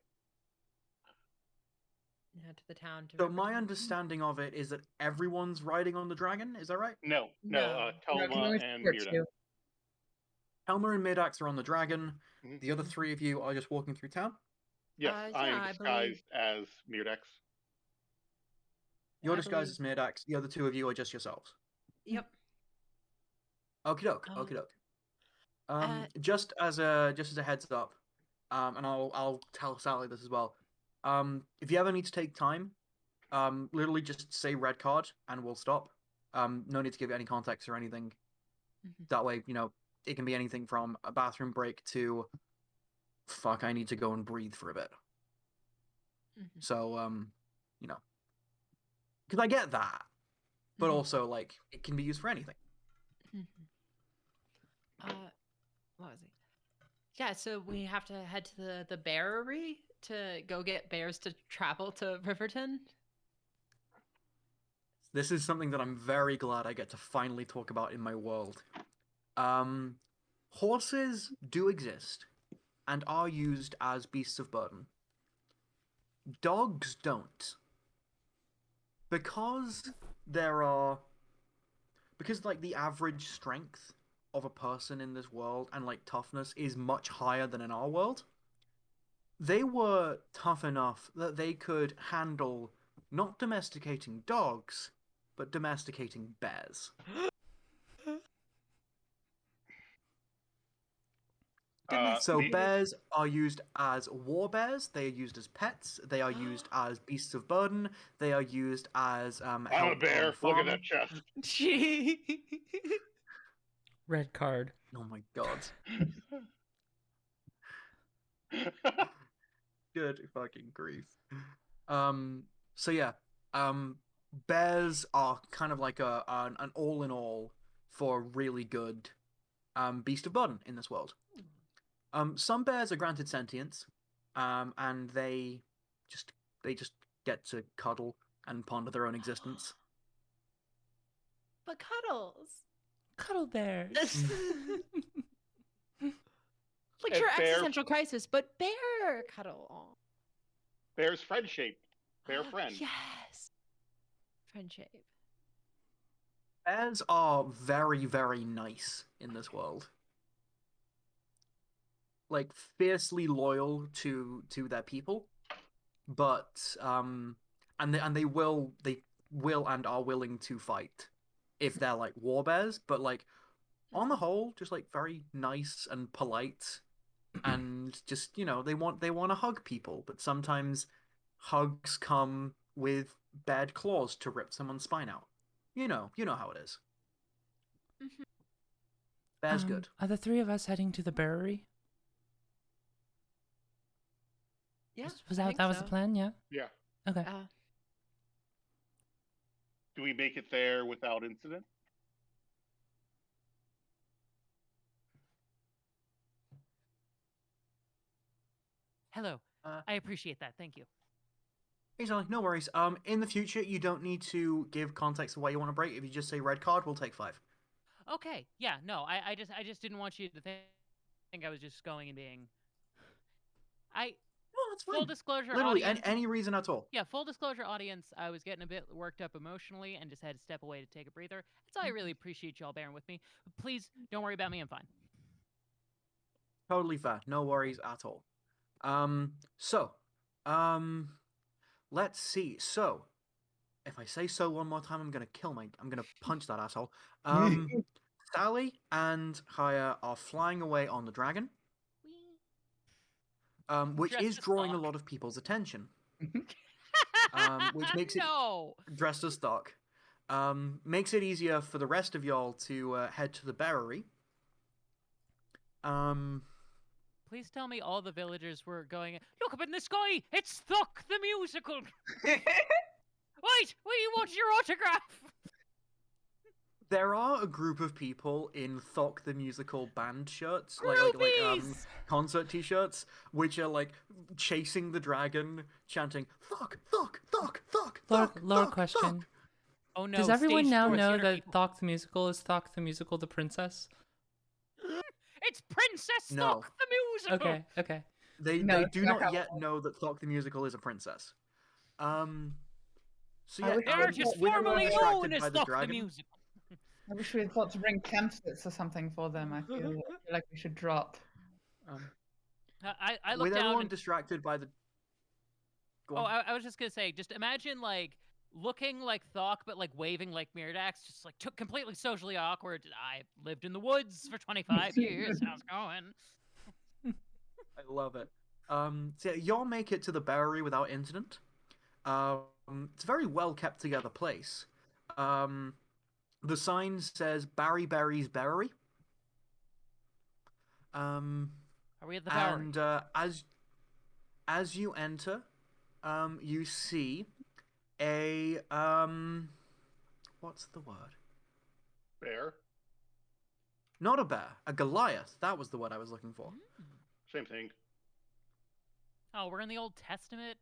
to the town. To So my Riverton. understanding of it is that everyone's riding on the dragon, is that right? No. No. Thelma can only and support Myrdax. you. Thelma and Myrdax are on the dragon. Mhm. The other three of you are just walking through town. Yes, Yeah, I am I disguised as Myrdax. You're I disguised as Myrdax. The other two of you are just yourselves. Yep. Okie doke, Oh. okie doke. Just as a heads up, and I'll tell Sally this as well. If you ever need to take time, literally just say red card and we'll stop. No need to give it any context or anything. Mhm. That way, it can be anything from a bathroom break to fuck, I need to go and breathe for a bit. Mhm. So, because I get that, but Mhm. also like it can be used for anything. What was it? Yeah, so we have to head to the bearery to go get bears to travel to Riverton. This is something that I'm very glad I get to finally talk about in my world. Horses do exist and are used as beasts of burden. Dogs don't. Because like the average strength of a person in this world and like toughness is much higher than in our world. They were tough enough that they could handle not domesticating dogs, but domesticating bears. So bears are used as war bears. They are used as pets. They are used as beasts of burden. They are used as I'm a help bear. on the Look at farm. that chest. Red card. Oh my god. Good fucking grief. So yeah, bears are kind of like an all in all for a really good beast of burden in this world. Some bears are granted sentience, and they just get to cuddle and ponder their own existence. But cuddles. Cuddle bears. Like And your bear- existential crisis, but bear cuddle. Aw. Bear's friend shaped. Bear friend. Yes. Friendship. Bears are very, very nice in this world. Like fiercely loyal to their people, but and they will and are willing to fight if they're like war bears, but like on the whole, just like very nice and polite, and just they want to hug people, but sometimes hugs come with bad claws to rip someone's spine out. You know how it is. Mhm. Bear's good. Are the three of us heading to the brewery? Yeah. Was I that think was the so. plan? Yeah. Yeah. Okay. Do we make it there without incident? Hello. Uh, I appreciate that. Thank you. Exactly, no worries. In the future, you don't need to give context of why you want to break. If you just say red card, we'll take 5. Okay. Yeah. No. I just didn't want you to think I was just going and being. No, that's fine. Full disclosure, Literally, audience. any reason at all. Yeah, full disclosure, audience. I was getting a bit worked up emotionally and just had to step away to take a breather. So I really appreciate y'all bearing with me. Please don't worry about me. I'm fine. Totally fair. No worries at all. Let's see. So, if I say so one more time, I'm gonna punch that asshole. Sally and Haya are flying away on the dragon, which Dressed is as drawing a Thokk. lot of people's attention. Which makes it No. dressed as Thokk. Makes it easier for the rest of y'all to head to the brewery. Please tell me all the villagers were going. Look up in the sky. It's Thokk the musical. Wait, you want your autograph? There are a group of people in Thokk the musical band shirts, like Groupies! concert t-shirts, which are like chasing the dragon, chanting "Thokk, Thokk, Thokk, Thokk, Thokk." Lower Thokk, question. Thokk." Oh no! Does everyone stage now door know theater that people. Thokk the musical is Thokk the musical, the princess? It's Princess No. Thokk the musical. Okay. They No, do it's not not yet know that Thokk the musical is a princess. So I yeah, wish They are just with everyone formally distracted known as by the Thokk the dragon, musical. I wish we had thought to bring pamphlets or something for them. I feel like we should drop. I look with down everyone and distracted by the. Go oh, on. I was just gonna say, just imagine like looking like Thokk, but like waving like Myrdax, just like completely socially awkward. I lived in the woods for 25 years. How's it going? I love it. So yeah, y'all make it to the brewery without incident. It's a very well kept together place. The sign says Barry Berry's Brewery. Are we at the Bowery? And as you enter, you see a what's the word? Bear. Not a bear, a Goliath. That was the word I was looking for. Same thing. Oh, we're in the Old Testament.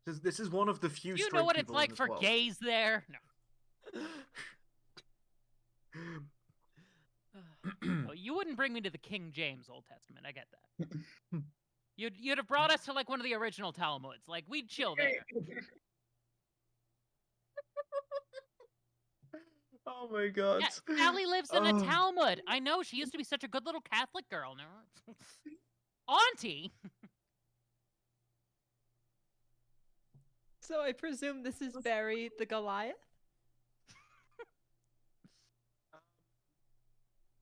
This is one of the few. You straight know what it's people in like this for world. gays there? No. Oh, you wouldn't bring me to the King James Old Testament. I get that. You'd have brought us to like one of the original Talmuds. Like we'd chill there. Oh my god. Yeah, Sally lives in a Oh. Talmud. I know she used to be such a good little Catholic girl. No, Auntie. So I presume this is Barry the Goliath?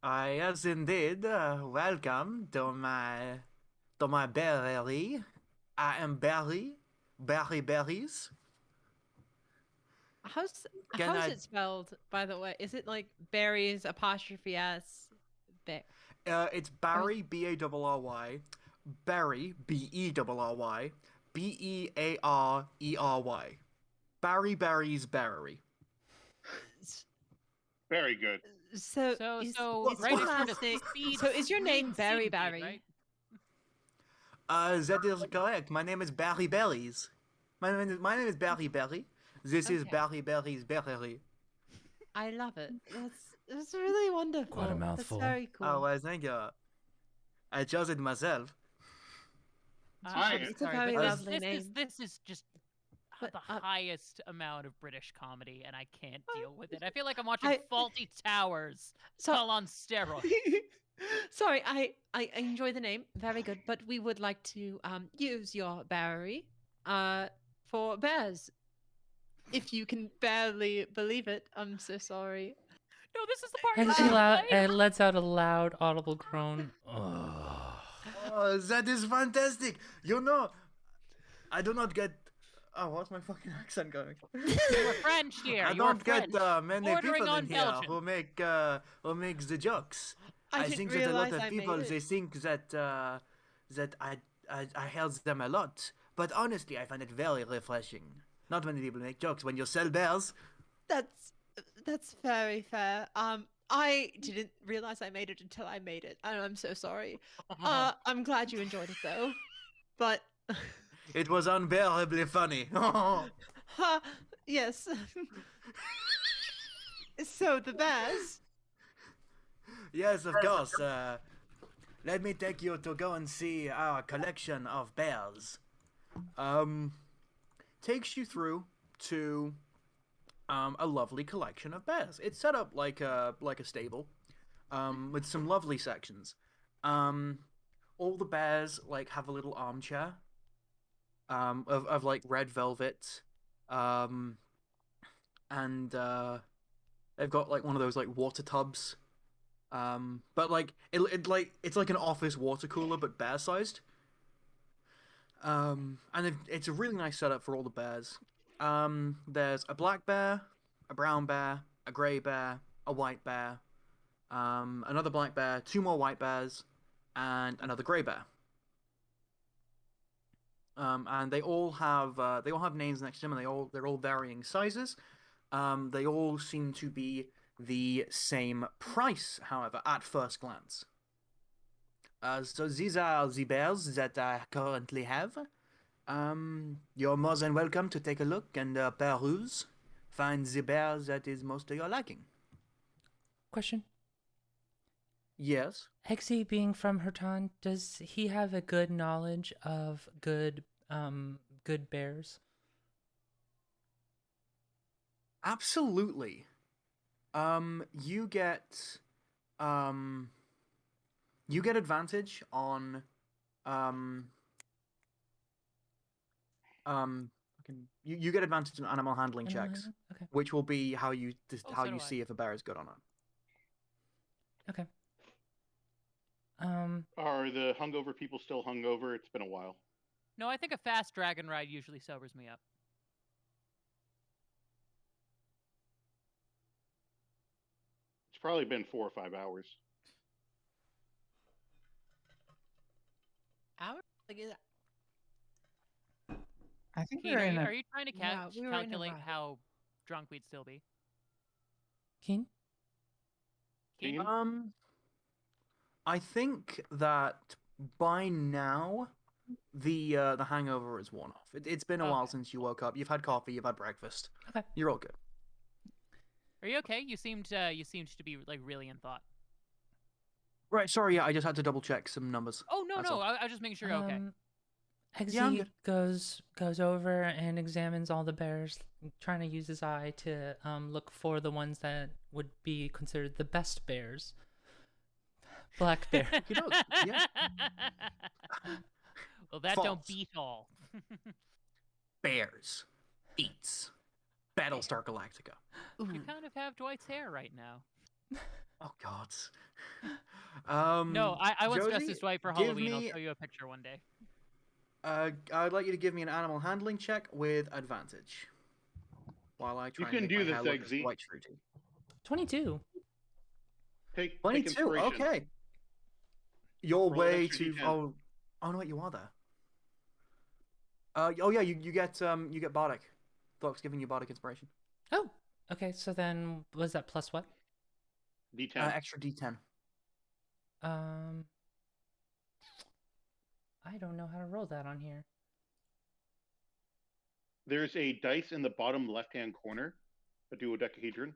Yes, indeed. Welcome to my berry. I am Barry. Barry Berries. How's Can how's I- it spelled, by the way? Is it like Barry's apostrophe S? It's Barry, Barry, Barry, Berry, Bearrery. Barry Berries Berry. Very good. So So is, so is right your next door to last name- speed. so is your name speed Barry seed, Barry? right? That is correct. My name is Barry Berries. My name is Barry Berry. This is Okay. Barry Berries Berry. I love it. That's really wonderful. Quite a mouthful. That's very cool. Oh, well, thank you. I chose it myself. Hi. It's a sorry, very but lovely this name. This is just But, the highest amount of British comedy, and I can't deal with it. I feel like I'm watching I- Faulty Towers, So- all on steroids. Sorry, I enjoy the name. Very good. But we would like to use your Barry for bears. If you can barely believe it, I'm so sorry. No, this is the part. Eggsy lets out a loud, audible groan. Oh, that is fantastic. You know, I do not get. Oh, what's my fucking accent going? You're French here. I You're don't French. get many bordering people on in here Belgian. who makes the jokes. I I didn't think that a realize lot of I people made it. they think that that I help them a lot, but honestly, I find it very refreshing. Not many people make jokes when you sell bears. That's very fair. I didn't realize I made it until I made it, and I'm so sorry. I'm glad you enjoyed it though. But It was unbearably funny. ha, yes. So the bears. Yes, of course. Let me take you to go and see our collection of bears. Takes you through to a lovely collection of bears. It's set up like a stable, with some lovely sections. All the bears like have a little armchair, of like red velvet, and they've got like one of those like water tubs. But like it's like an office water cooler but bear sized. And it's a really nice setup for all the bears. There's a black bear, a brown bear, a grey bear, a white bear, another black bear, two more white bears, and another grey bear. And they all have names next to them, and they're all varying sizes. They all seem to be the same price, however, at first glance. So these are the bears that I currently have. You're more than welcome to take a look and peruse. Find the bear that is most to your liking. Question. Yes. Eggsy being from Hertan, does he have a good knowledge of good bears? Absolutely. You get advantage on you get advantage on animal handling checks, Okay. which will be how you so do I. see if a bear is good or not. Okay. Are the hungover people still hungover? It's been a while. No, I think a fast dragon ride usually sobers me up. It's probably been 4 or 5 hours. Hour? Like, I think Keen, we're in are a. you trying to Yeah, we were in a calculate rut. how drunk we'd still be? Keen? Keen? Ian? I think that by now the hangover is worn off. It's been a while Okay. since you woke up. You've had coffee. You've had breakfast. Okay. You're all good. Are you okay? You seemed to be like really in thought. Right. Sorry. Yeah. I just had to double check some numbers. Oh no, That's no, all. I was just making sure you're okay. Eggsy Yeah, I'm good. goes over and examines all the bears, trying to use his eye to look for the ones that would be considered the best bears. Black bear. You know, yeah. Well, that don't False. beat all. Bears. eats Battlestar Galactica. You kind of have Dwight's hair right now. Oh God. No, I once dressed Josie, as Dwight for give Halloween. I'll me- show you a picture one day. I'd like you to give me an animal handling check with advantage. While I try You can and make do my this, hair look as Eggsy. white fruity. 22. Take 22. inspiration. Okay. Your Roll an way extra to D10. oh no, wait, you are there. Oh yeah, you get bardic. Thokk's giving you bardic inspiration. Oh, okay. So then, was that plus what? D10. Extra D10. I don't know how to roll that on here. There's a dice in the bottom left-hand corner, a dodecahedron.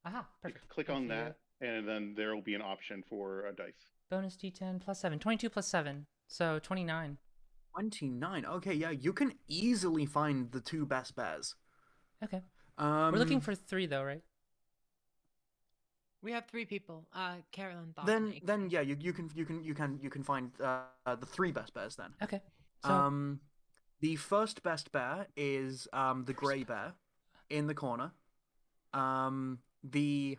Aha, You perfect. click Thank on you. that, and then there will be an option for a dice. Bonus D10 plus 7. 22 plus 7. So 29. 29. Okay, yeah, you can easily find the two best bears. Okay. We're We're looking for 3 though, right? We have 3 people. Carolyn, Thokk, Then and Eggsy. then yeah, you can find the 3 best bears then. Okay. So The first best bear is the grey bear in the corner. The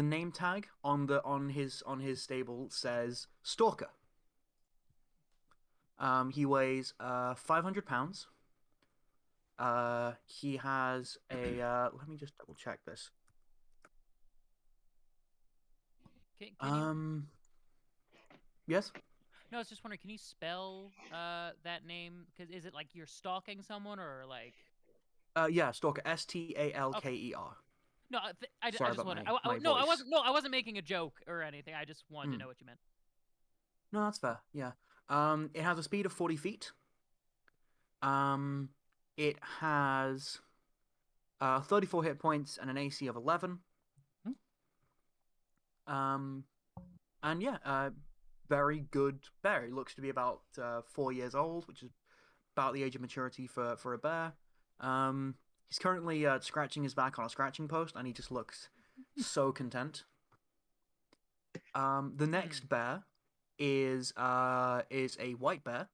name tag on his stable says Stalker. He weighs 500 pounds. He has a let me just double check this. Can you... Yes. No, I was just wondering, can you spell that name? Because is it like you're stalking someone, or like? Yeah, Stalker. Stalker. No, I Sorry just about wanted. my No, I voice. wasn't. No, I wasn't making a joke or anything. I just wanted to know what you meant. No, that's fair. Yeah. It has a speed of 40 feet. It has 34 hit points and an AC of 11. And yeah, very good bear. He looks to be about 4 years old, which is about the age of maturity for a bear. He's currently scratching his back on a scratching post, and he just looks so content. The next bear is a white bear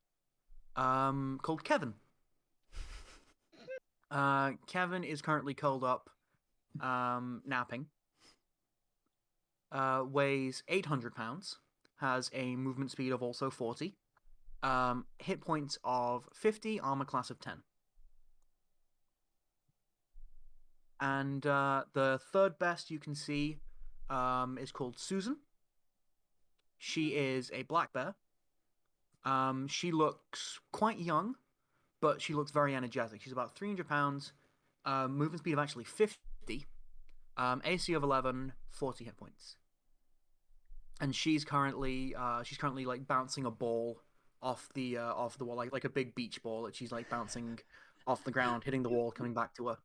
called Kevin. Kevin is currently curled up, napping. Weighs 800 pounds. Has a movement speed of also 40. Hit points of 50, armor class of 10. And the third best you can see is called Susan. She is a black bear. She looks quite young, but she looks very energetic. She's about 300 pounds. Movement speed of actually 50. AC of 11, 40 hit points. And she's currently like bouncing a ball off the wall, like a big beach ball that she's like bouncing off the ground, hitting the wall, coming back to her.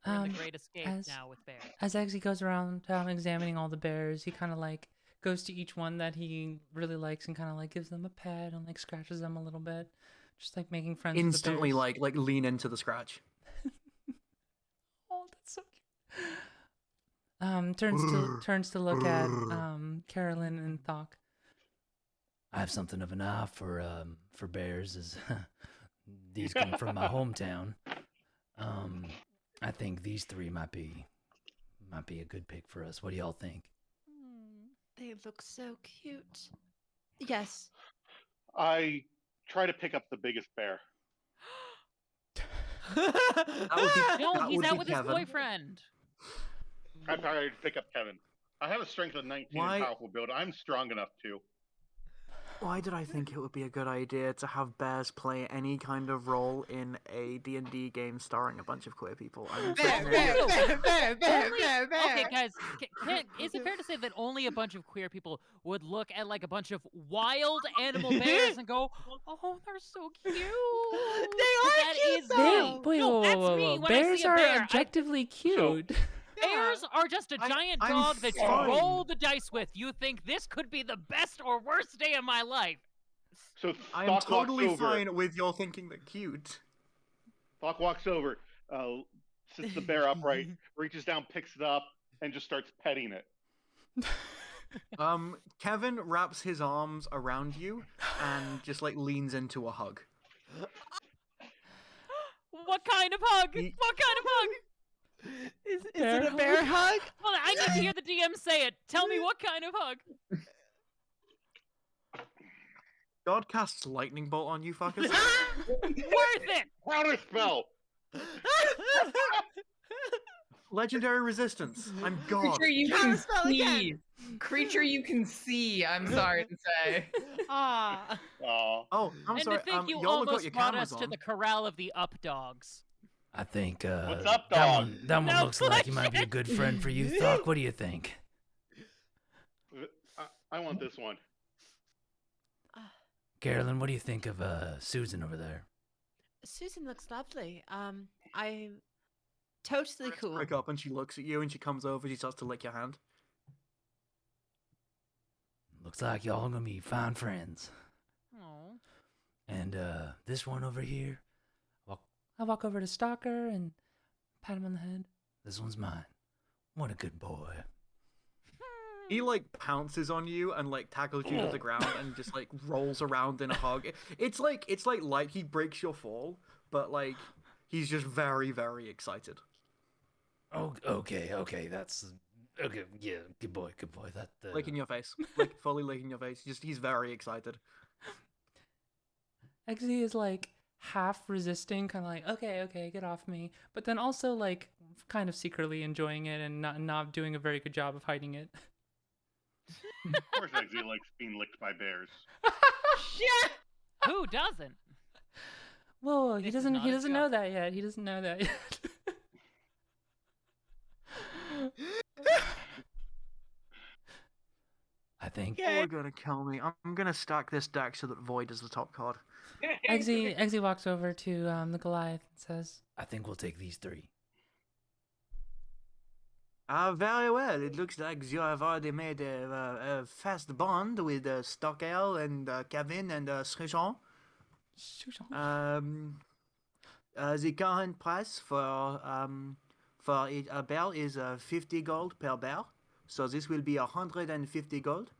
We're in the Great Escape now with bears. As Eggsy goes around examining all the bears, he kind of like goes to each one that he really likes and kind of like gives them a pet and like scratches them a little bit, just like making friends. Instantly, with the bears. like lean into the scratch. Oh, that's so cute. Turns to look at Carolyn and Thokk. I have something of an eye for bears, as these come from my hometown. I think these 3 might be a good pick for us. What do y'all think? They look so cute. Yes. I try to pick up the biggest bear. No, he's would out be with Kevin. his boyfriend. I try to pick up Kevin. I have a strength of 19 Why- and powerful build. I'm strong enough to. Why did I think it would be a good idea to have bears play any kind of role in a D&D game starring a bunch of queer people? I'm such an idiot. Okay, guys, is it fair to say that only a bunch of queer people would look at like a bunch of wild animal bears and go, "Oh, they're so cute"? That is me. Wait, No, whoa, that's whoa, me whoa. when I Bears see a are bear. objectively cute. Bears are just a giant I'm dog that you fine. roll the dice with. You think this could be the best or worst day of my life. So I am Thokk totally walks over. fine with y'all thinking they're cute. Thokk walks over, sits the bear upright, reaches down, picks it up, and just starts petting it. Kevin wraps his arms around you and just like leans into a hug. What kind of hug? He- What kind of hug? Is Bear it a bear hug? Well, I need to hear the DM say it. Tell me what kind of hug. God casts lightning bolt on you fuckers. Worth it. Counter spell. Legendary resistance. I'm God. Creature you Counter can spell see. again. Creature you can see. I'm sorry to say. Ah. Oh, Oh, I'm And sorry. to think you y'all have got almost your brought cameras us to on. the corral of the up dogs. I think What's up, that dog? one No looks like he might be a bullshit. good friend for you, Thokk. What do you think? I want this one. Carolyn, what do you think of Susan over there? Susan looks lovely. I'm totally cool. Break up and she looks at you and she comes over. She starts to lick your hand. Looks like y'all gonna be fine friends. Oh. And this one over here, I walk over to Stalker and pat him on the head. this one's mine. What a good boy. He like pounces on you and like tackles you to the ground and just like rolls around in a hug. It's like he breaks your fall, but like he's just very, very excited. Oh, okay, that's okay. Yeah, good boy. That Licking your face, like fully licking your face. He's very excited. Eggsy is like half resisting, kind of like, okay, get off me. But then also like kind of secretly enjoying it and not doing a very good job of hiding it. Of course, Eggsy likes being licked by bears. Shit! Who doesn't? Whoa, he This is doesn't not a know joke. that yet. He doesn't know that yet. I think. You're gonna kill me. I'm gonna stack this deck so that Void is the top card. Eggsy walks over to the Goliath and says, I think we'll take these three. Very well. It looks like you have already made a fast bond with Stockel and Kevin and Srichon. The current price for a bear is 50 gold per bear. So this will be 150 gold.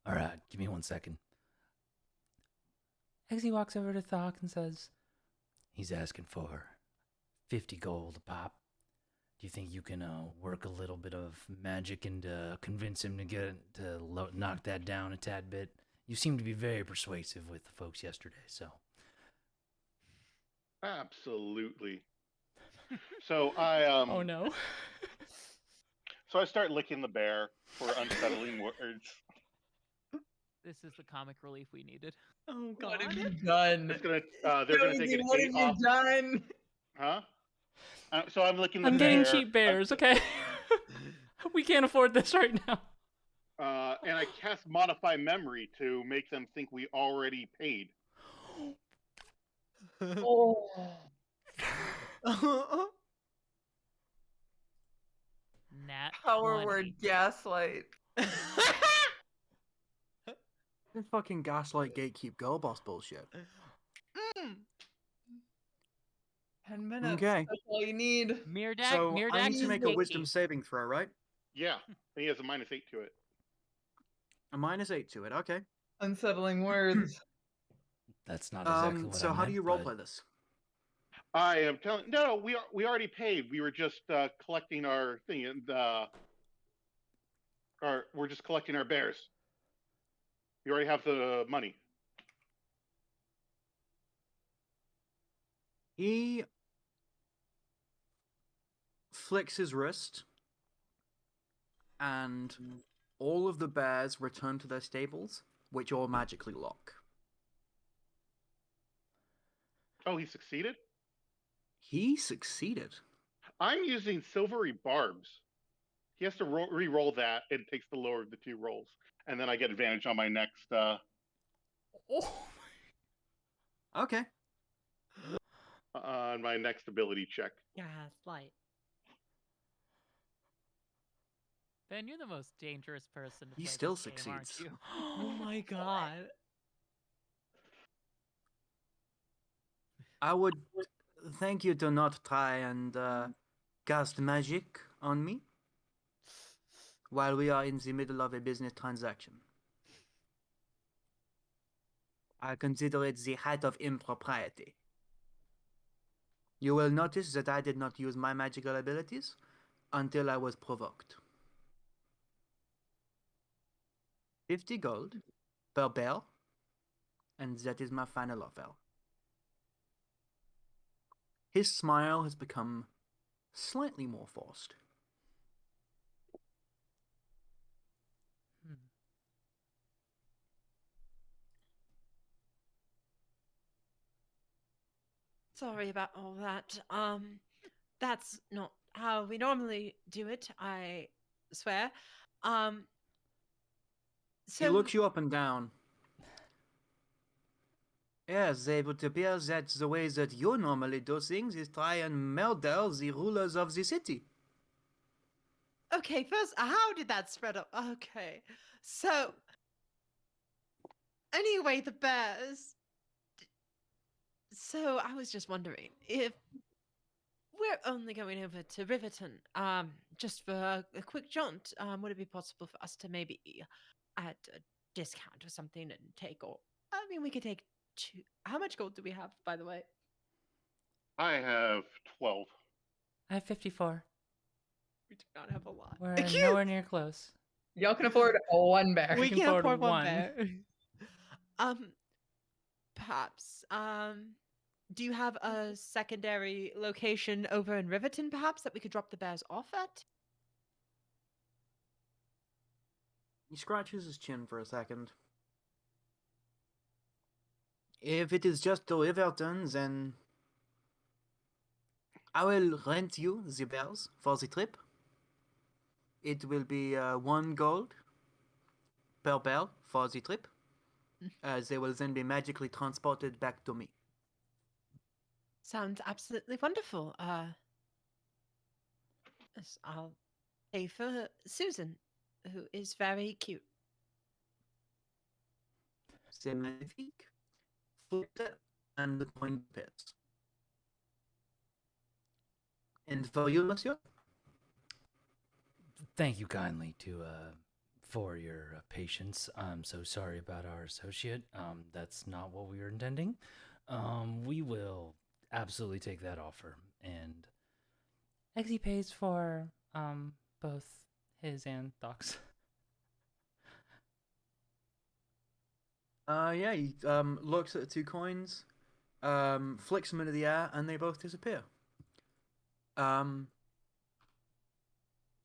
All right, give me 1 second. Eggsy walks over to Thokk and says, He's asking for 50 gold a pop. Do you think you can work a little bit of magic and convince him to knock that down a tad bit? You seem to be very persuasive with the folks yesterday, so. Absolutely. So I oh no. So I start licking the bear for unsettling words. This is the comic relief we needed. Oh god. What have you done? It's gonna they're gonna take an What 8 have you off. done? Huh? So I'm licking the I'm bear. getting cheap bears, okay? We can't afford this right now. And I cast modify memory to make them think we already paid. Oh. Nat Power 20. word gaslight. This fucking gaslight gatekeep girl boss bullshit. 10 minutes. Okay. That's all you need. Myrdax, So Myrdax I need to is make a wisdom gatekeep. saving throw, right? Yeah, and he has a -8 to it. A -8 to it. Okay. Unsettling words. That's not exactly what So I how do meant, you but- roleplay this? I am telling. No, we already paid. We were just collecting our thing, and we're just collecting our bears. We already have the money. He flicks his wrist, and all of the bears return to their stables, which all magically lock. Oh, he succeeded. He succeeded. I'm using silvery barbs. He has to re-roll that. It takes the lower of the 2 rolls, and then I get advantage on my next. Okay. On my next ability check. Gaslight. Ben, you're the most dangerous person to He play still this game, aren't succeeds. you? Oh my god. I would thank you to not try and cast magic on me while we are in the middle of a business transaction. I consider it the height of impropriety. You will notice that I did not use my magical abilities until I was provoked. 50 gold per bear, and that is my final offer. His smile has become slightly more forced. Sorry about all that. That's not how we normally do it, I swear. He So looks you up and down. Yes, it would appear that the way that you normally do things is try and murder the rulers of the city. okay, first, how did that spread up? Okay, so anyway, the bears. So I was just wondering if we're only going over to Riverton, just for a quick jaunt. Would it be possible for us to maybe add a discount or something and take, or I mean, we could take two. How much gold do we have, by the way? I have 12. I have 54. We do not have a lot. We're nowhere near close. Y'all can afford one bear. We can can afford afford one one. bear. Perhaps. Do you have a secondary location over in Riverton, perhaps, that we could drop the bears off at? He scratches his chin for a second. If it is just to Riverton, then I will rent you the bears for the trip. It will be 1 gold per bear for the trip. They will then be magically transported back to me. Sounds absolutely wonderful. Yes, I'll pay for Susan, who is very cute. C'est magnifique. Foot and the coin pits. And for you, monsieur? Thank you kindly for your patience. I'm so sorry about our associate. That's not what we were intending. We will absolutely take that offer. And Eggsy pays for both his and Thokk's. Yeah, he looks at the 2 coins, flicks them into the air, and they both disappear.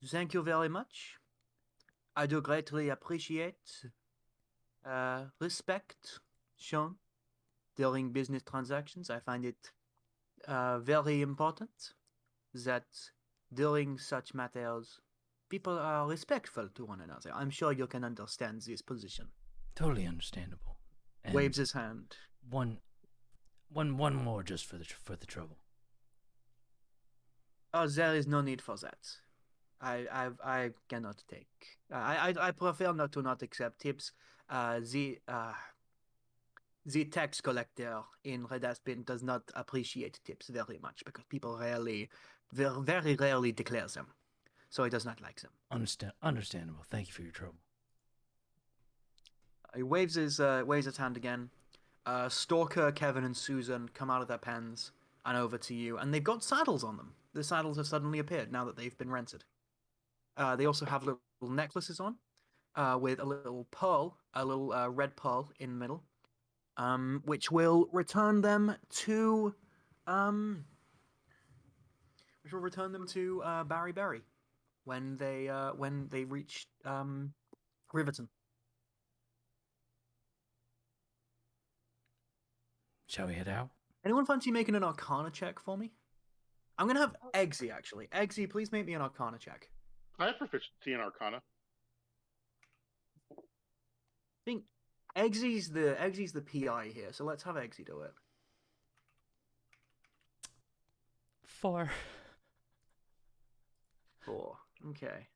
Thank you very much. I do greatly appreciate respect shown during business transactions. I find it very important that during such matters, people are respectful to one another. I'm sure you can understand this position. totally understandable. And Waves his hand. one more just for the trouble. Oh, there is no need for that. I cannot take. I prefer not to accept tips. The tax collector in Red Aspen does not appreciate tips very much because people very rarely declare them, so he does not like them. Understandable. Thank you for your trouble. He waves his hand again. Stalker, Kevin, and Susan come out of their pens and over to you, and they've got saddles on them. The saddles have suddenly appeared now that they've been rented. They also have little necklaces on, with a little pearl, a little red pearl in the middle, which will return them to Barry Berry when they reach Riverton. Shall we head out? Anyone fancy making an Arcana check for me? I'm gonna have Eggsy actually. Eggsy, please make me an Arcana check. I have proficiency in Arcana. I think Eggsy's the PI here, so let's have Eggsy do it. 4. 4. Okay.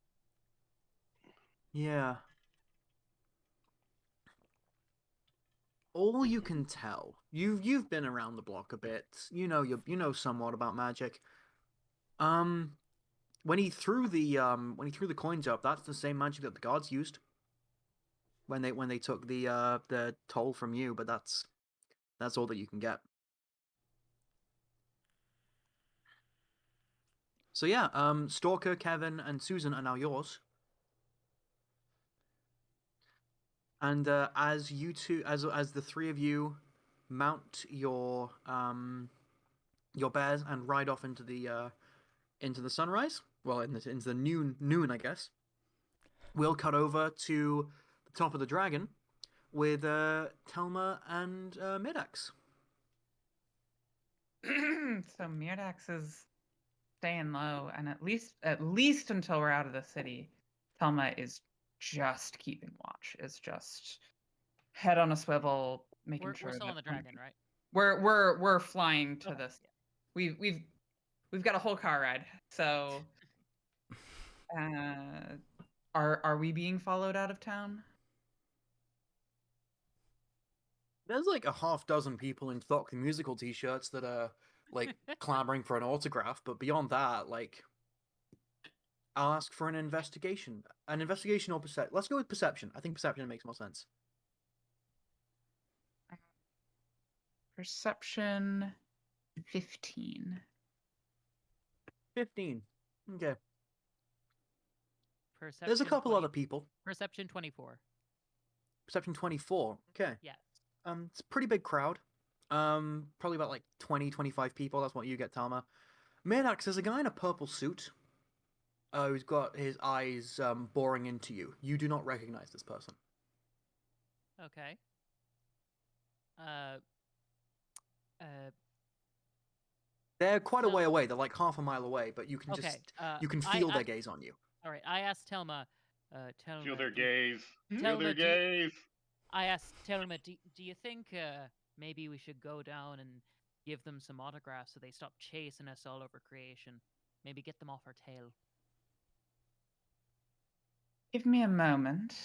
Yeah. all you can tell, you've been around the block a bit. You know somewhat about magic. When he threw the coins up, that's the same magic that the guards used when they took the toll from you. But that's all that you can get. So yeah, Stalker, Kevin, and Susan are now yours. And as you two, as the three of you mount your bears and ride off into the sunrise, well, into the noon, I guess. We'll cut over to the top of the dragon with Thelma and Myrdax. So Myrdax is staying low, and at least until we're out of the city, Thelma is just keeping watch. Is just head on a swivel, making sure We're still that on the dragon, right? we're flying to Okay, this. We've got a whole car ride. So, are we being followed out of town? There's like a half dozen people in Thokk the musical t-shirts that are like clamoring for an autograph, but beyond that, like, I'll ask for an investigation or perception. Let's go with perception. I think perception makes more sense. Perception 15. 15. Okay. Perception. There's a couple 20 other people. Perception 24. Perception 24. Okay. Yeah. It's a pretty big crowd. Probably about like 20, 25 people. That's what you get, Thelma. Myrdax, there's a guy in a purple suit who's got his eyes boring into you. You do not recognize this person. Okay. They're quite a So- way away. They're like half a mile away, but you can Okay, just you can feel their gaze on you. All right. I asked Thelma. Thelma, Feel their do you- gaze. Feel Thelma, their do you- gaze. I asked Thelma, do you think maybe we should go down and give them some autographs so they stop chasing us all over creation? Maybe get them off our tail. Give me a moment.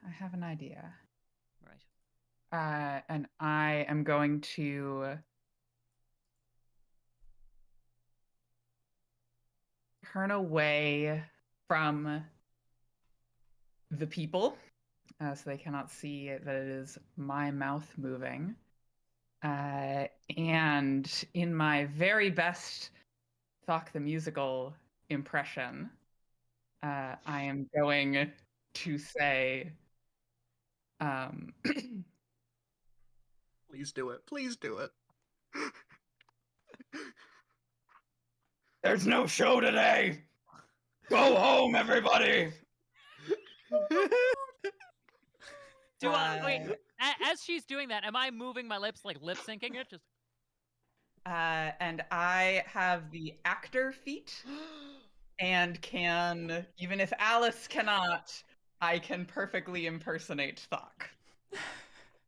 I have an idea. Right. And I am going to turn away from the people, so they cannot see that it is my mouth moving. And in my very best Thokk the musical impression, I am going to say, Please do it. Please do it. "There's no show today. Go home, everybody." Do I wait? As she's doing that, am I moving my lips like lip syncing it? Just And I have the actor feat, and can, even if Alice cannot, I can perfectly impersonate Thokk.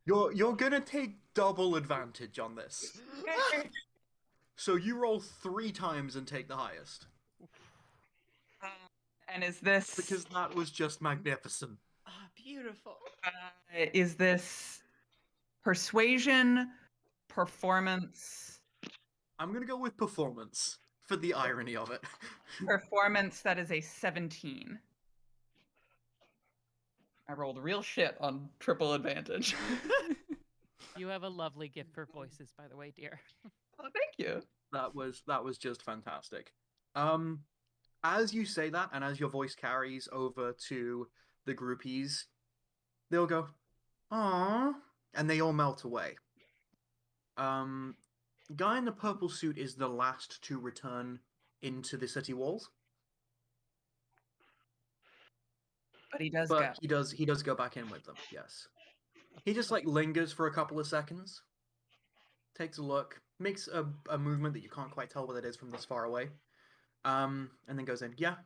You're gonna take double advantage on this. So you roll 3 times and take the highest. And is this Because that was just magnificent. Oh, beautiful. is this persuasion, performance, I'm gonna go with performance for the irony of it. performance that is a 17. I rolled real shit on triple advantage. you have a lovely gift for voices, by the way, dear. Oh, thank you. That was just fantastic. As you say that, and as your voice carries over to the groupies, they'll go, "Aww," and they all melt away. Guy in the purple suit is the last to return into the city walls. But he does But go. he does go back in with them, yes. He just like lingers for a couple of seconds, takes a look, makes a movement that you can't quite tell what it is from this far away, and then goes in. Yeah.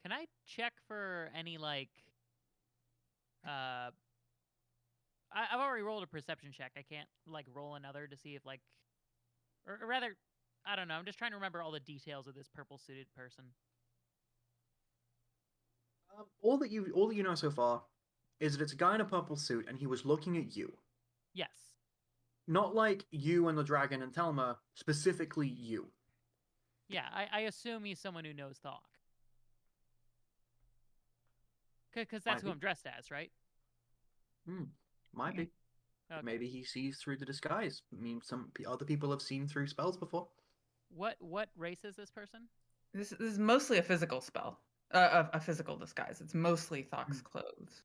Can I check for any like I've already rolled a perception check. I can't like roll another to see if like or rather I don't know. I'm just trying to remember all the details of this purple suited person. All that you know so far is that it's a guy in a purple suit, and he was looking at you. Yes. Not like you and the dragon and Thelma, specifically you. Yeah, I assume he's someone who knows Thokk. Because that's who Might I'm dressed as, right? Might be. Okay. Maybe he sees through the disguise. I mean, some other people have seen through spells before. What race is this person? This is mostly a physical spell, a physical disguise. It's mostly Thokk's clothes.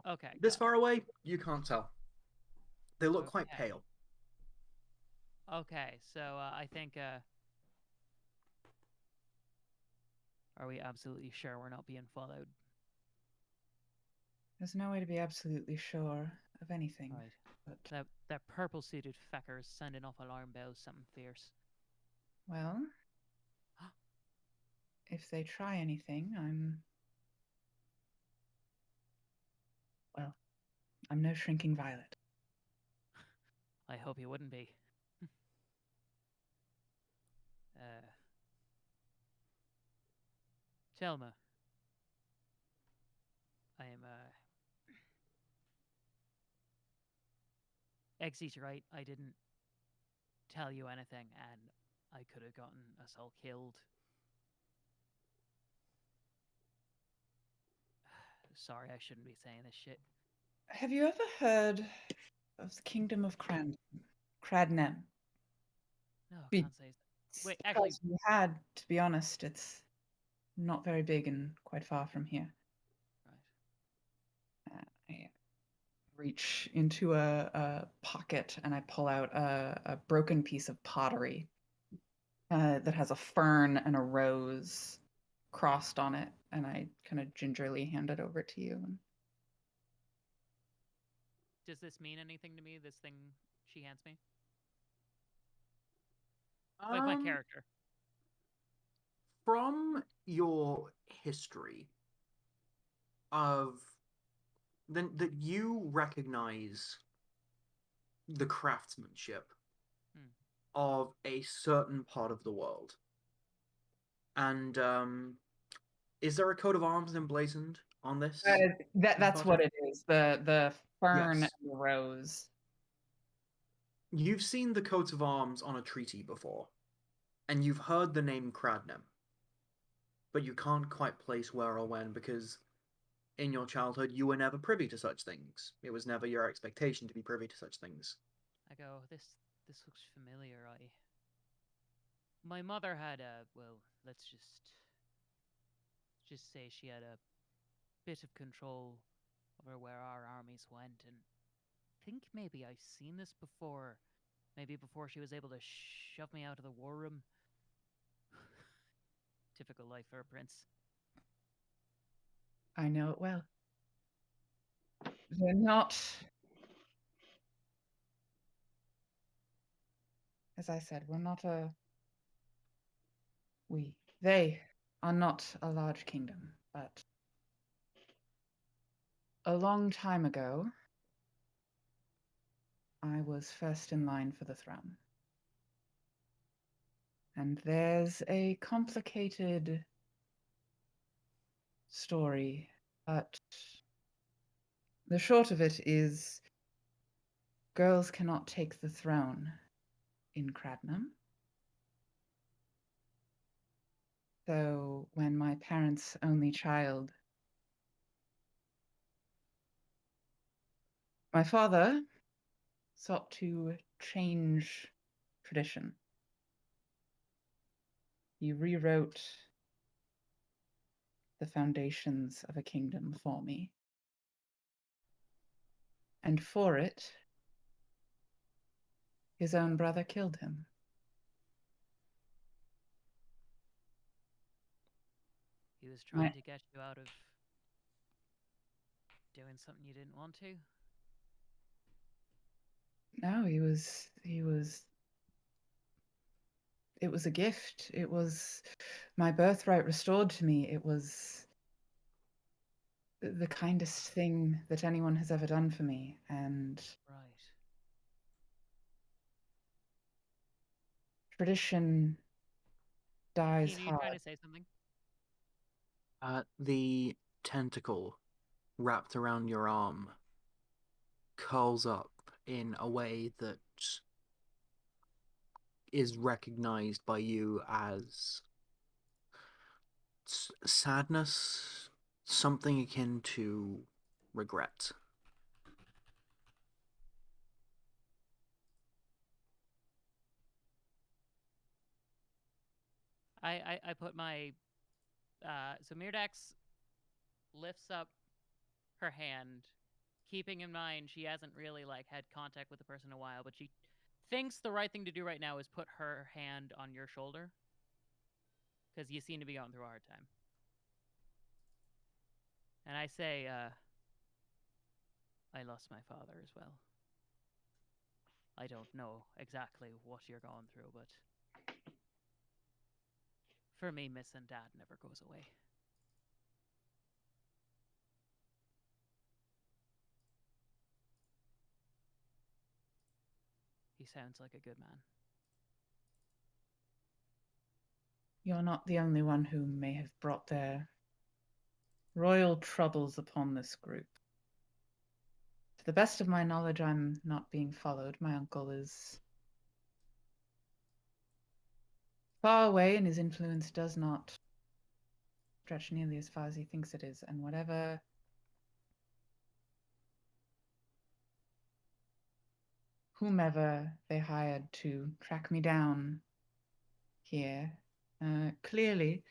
Okay. This got far away, you can't tell. They look quite Okay. pale. Okay, so I think. Are we absolutely sure we're not being followed? There's no way to be absolutely sure of anything. Right. But, That purple-suited fecker is sending off alarm bells. Something fierce. well, if they try anything, I'm no shrinking violet. I hope you wouldn't be. Thelma. I am Eggsy's right. I didn't tell you anything, and I could have gotten us all killed. Sorry, I shouldn't be saying this shit. Have you ever heard of the Kingdom of Cradnem? No, Be- can't say. Wait, actually, Because we had, to be honest, it's not very big and quite far from here. right. I reach into a pocket and I pull out a broken piece of pottery that has a fern and a rose crossed on it, and I kind of gingerly hand it over to you. Does this mean anything to me? This thing she hands me, like my character. From your history of then that you recognize the craftsmanship of a certain part of the world. And is there a coat of arms emblazoned on this? That's what it is. The fern Yes. and the rose. You've seen the coats of arms on a treaty before, and you've heard the name Cradnem, but you can't quite place where or when because in your childhood you were never privy to such things. It was never your expectation to be privy to such things. I go, this looks familiar. My mother had let's just say she had a bit of control over where our armies went, and I think maybe I've seen this before. Maybe before she was able to shove me out of the war room. Typical life for a prince. I know it well. They're not, as I said, they are not a large kingdom, but a long time ago, I was first in line for the throne. And there's a complicated story, but the short of it is girls cannot take the throne in Cradnem. So when my parents' only child, my father, sought to change tradition. He rewrote the foundations of a kingdom for me. And for it, his own brother killed him. He was trying to get you out of doing something you didn't want to? No, he was it was a gift. It was my birthright restored to me. It was the kindest thing that anyone has ever done for me. And Right. tradition dies Keen, are you hard. trying to say something? The tentacle wrapped around your arm curls up in a way that is recognized by you as sadness, something akin to regret. I put my so Myrdax lifts up her hand, keeping in mind she hasn't really like had contact with the person in a while, but she thinks the right thing to do right now is put her hand on your shoulder because you seem to be going through a hard time. And I say, I lost my father as well. I don't know exactly what you're going through, but for me, missing Dad never goes away. He sounds like a good man. You're not the only one who may have brought their royal troubles upon this group. To the best of my knowledge, I'm not being followed. My uncle is far away, and his influence does not stretch nearly as far as he thinks it is. And whomever they hired to track me down here clearly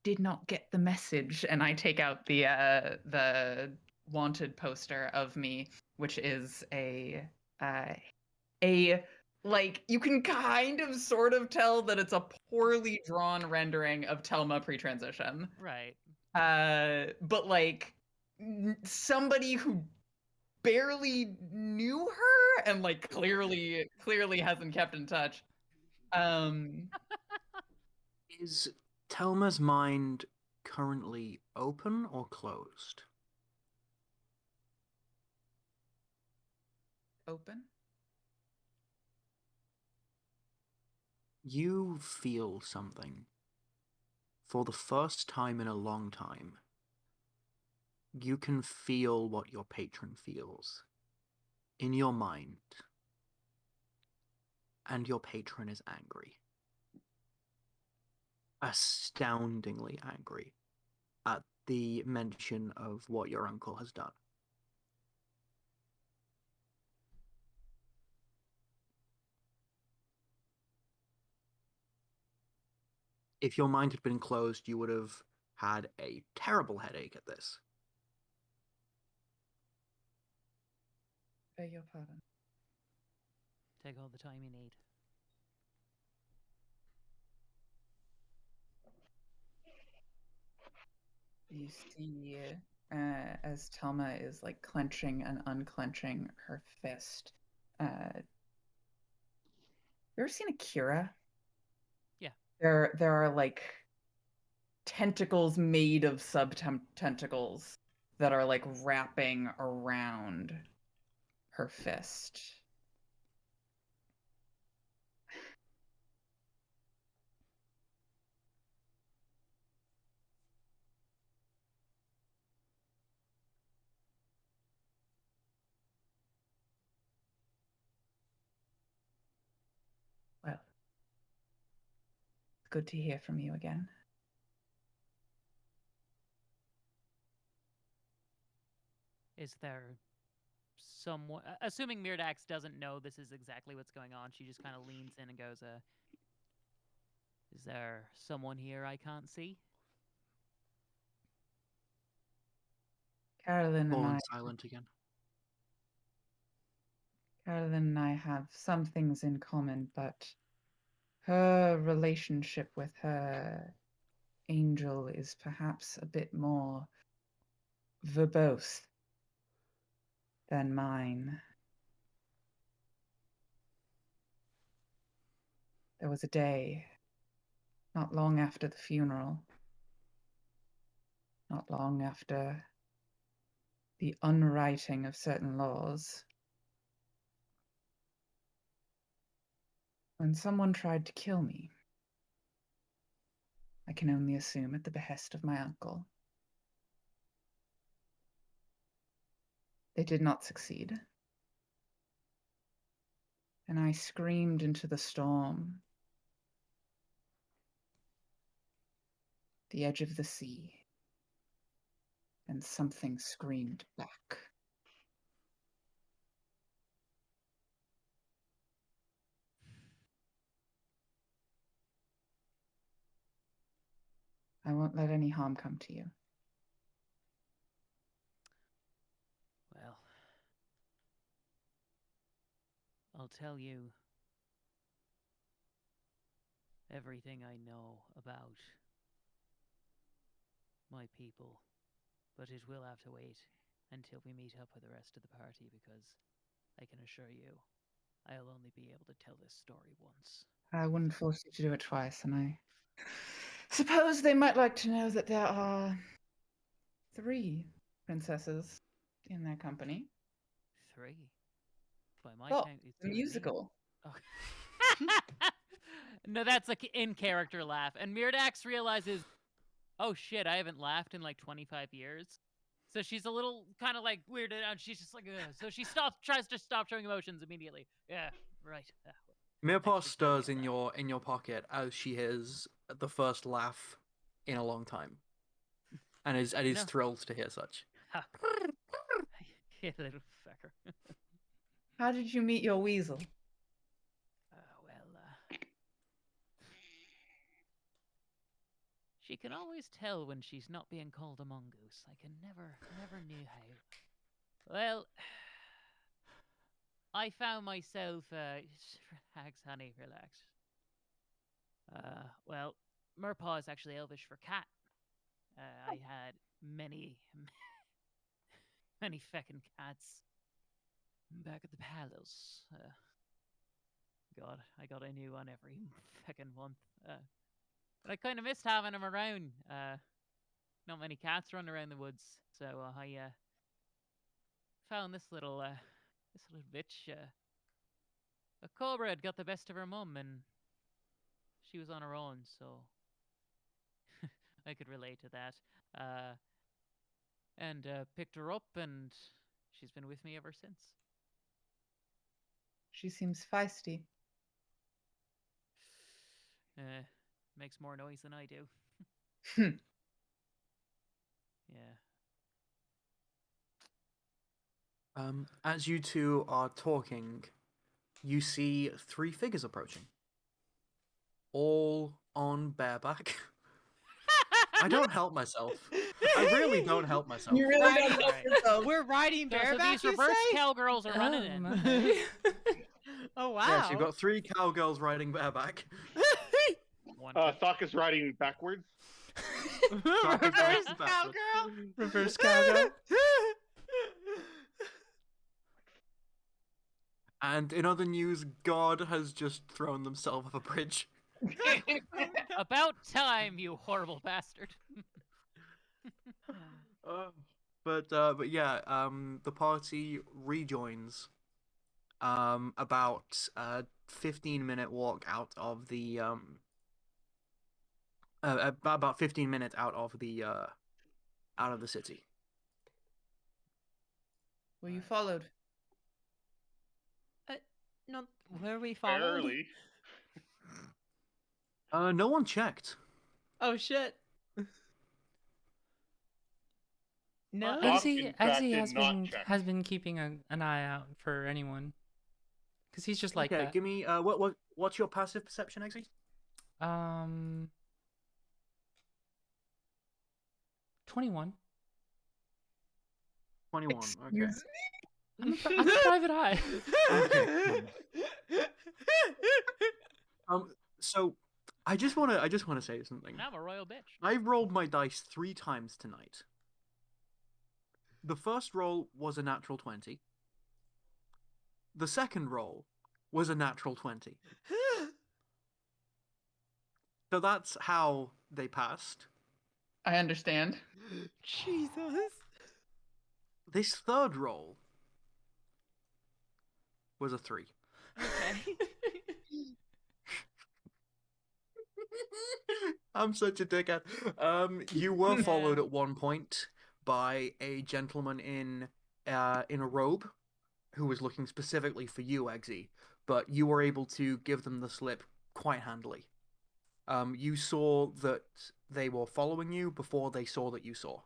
did not get the message. And I take out the wanted poster of me, which is a like, you can kind of sort of tell that it's a poorly drawn rendering of Thelma pre-transition. Right. But like somebody who barely knew her and like clearly hasn't kept in touch. Is Thelma's mind currently open or closed? Open. You feel something. For the first time in a long time, you can feel what your patron feels in your mind. And your patron is angry. Astoundingly angry at the mention of what your uncle has done. If your mind had been closed, you would have had a terrible headache at this. Beg your pardon. Take all the time you need. You see, as Thelma is like clenching and unclenching her fist. You ever seen Akira? Yeah. There are like tentacles made of sub-tentacles that are like wrapping around her fist. Well, it's good to hear from you again. Is there someone, assuming Myrdax doesn't know this is exactly what's going on, she just kind of leans in and goes, is there someone here I can't see? Carolynn and I have some things in common, but her relationship with her angel is perhaps a bit more verbose than mine. There was a day, not long after the funeral, not long after the unwriting of certain laws, when someone tried to kill me. I can only assume at the behest of my uncle. They did not succeed. and I screamed into the storm. The edge of the sea. And something screamed back. I won't let any harm come to you. Well, I'll tell you everything I know about my people, but it will have to wait until we meet up with the rest of the party, because I can assure you I'll only be able to tell this story once. I wouldn't force you to do it twice, and I suppose they might like to know that there are 3 princesses in their company. 3? By my Well, count, it's the 3. musical. Oh. No, that's like in-character laugh. And Myrdax realizes, oh shit, I haven't laughed in like 25 years. So she's a little kind of like weirded out. She's just like, ugh. So she tries to stop showing emotions immediately. Yeah, right. Mirpar should stirs get in your pocket as she hears the first laugh in a long time, and is No. thrilled to hear such. Ha. You little fucker. How did you meet your weasel? She can always tell when she's not being called a mongoose. I can never knew how. Well, I found myself, relax, honey, relax. Well, Merpaw is actually Elvish for cat. I had many feckin' cats back at the palace. God, I got a new one every feckin' month. But I kind of missed having them around. Not many cats run around the woods, so I found this little bitch. A cobra had got the best of her mum, and she was on her own, so I could relate to that. And picked her up, and she's been with me ever since. She seems feisty. Makes more noise than I do. Yeah. As you two are talking, you see 3 figures approaching, all on bareback. I don't help myself. I really don't help myself. You really Riding- don't help yourself. We're riding So bareback, these you reverse say? cowgirls are running in. my. Oh, wow. Yes, you've got 3 cowgirls riding bareback. One, Thokk is riding backwards. Reverse Backwards. cowgirl. Reverse cowgirl. And in other news, God has just thrown themselves off a bridge. About time, you horrible bastard. But yeah, the party rejoins. About a 15-minute walk out of the about 15 minutes out of the city. Were you followed? Not were we followed? Barely. No one checked. Oh shit. No. Thokk, Eggsy in fact, did has not been check. has been keeping an eye out for anyone, because he's just like Okay, that. give me what's your passive perception, Eggsy? 21. 21. Okay. Excuse I'm a private eye. Okay. So I just wanna say something. I'm a royal bitch. I rolled my dice 3 times tonight. The first roll was a natural 20. The second roll was a natural 20. So that's how they passed. I understand. Jesus. This third roll was a 3. Okay. I'm such a dickhead. You were followed at one point by a gentleman in a robe who was looking specifically for you, Eggsy. but you were able to give them the slip quite handily. You saw that they were following you before they saw that you saw.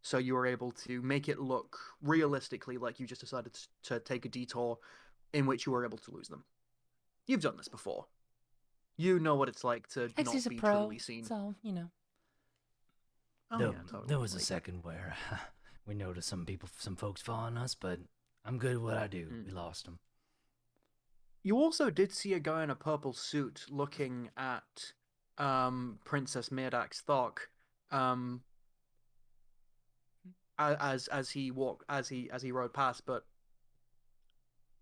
So you were able to make it look realistically like you just decided to take a detour in which you were able to lose them. You've done this before. You know what it's like to Eggsy's not a be pro, truly seen. so, you know. Oh, there, yeah, totally. there was a Like, second where we noticed some folks following us, but I'm good at what I do. We lost them. You also did see a guy in a purple suit looking at Princess Myrdax Thokk as he rode past, but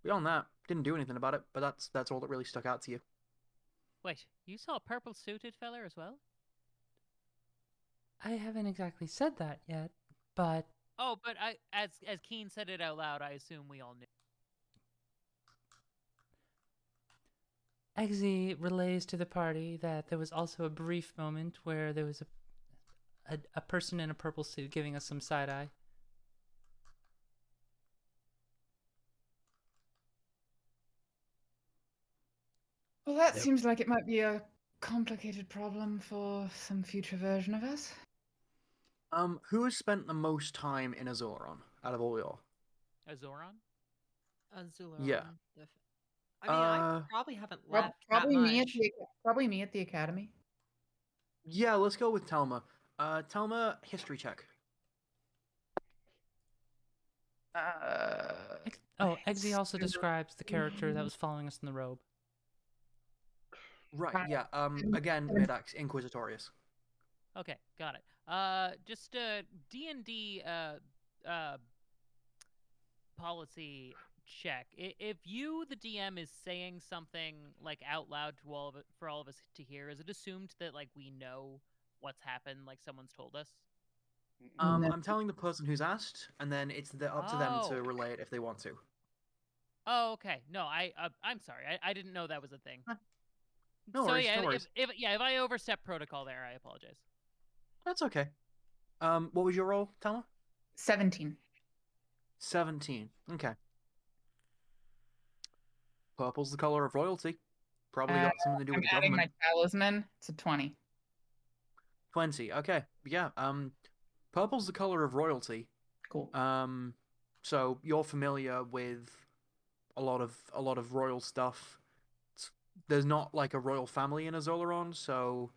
beyond that, didn't do anything about it. But that's all that really stuck out to you. Wait, you saw a purple suited fella as well? I haven't exactly said that yet, but Oh, but as Keen said it out loud, I assume we all knew. Eggsy relays to the party that there was also a brief moment where there was a person in a purple suit giving us some side eye. Well, that Yep. seems like it might be a complicated problem for some future version of us. Who has spent the most time in Azoron out of all y'all? Azoron? Azula. Yeah. I mean, I Uh, probably haven't Prob- left Probably that me much. probably me at the academy. Yeah, let's go with Thelma. Thelma, history check. Eggsy also describes the character that was following us in the robe. Right, yeah. Again, Myrdax, Inquisitorius. Okay, got it. Just D&D policy check. If you, the DM, is saying something like out loud to all of it for all of us to hear, is it assumed that like we know what's happened, like someone's told us? No. I'm telling the person who's asked, and then it's up to them to Oh. relay it if they want to. Oh, okay. No, I'm sorry. I didn't know that was a thing. No So worries, yeah, no worries. if I overstep protocol there, I apologize. That's okay. What was your roll, Thelma? 17. 17. Okay. Purple's the color of royalty. Probably got something to do with I'm the adding government. my talisman. It's a 20. 20. Okay. Yeah. Purple's the color of royalty. Cool. So you're familiar with a lot of royal stuff. There's not like a royal family in Azolaron, so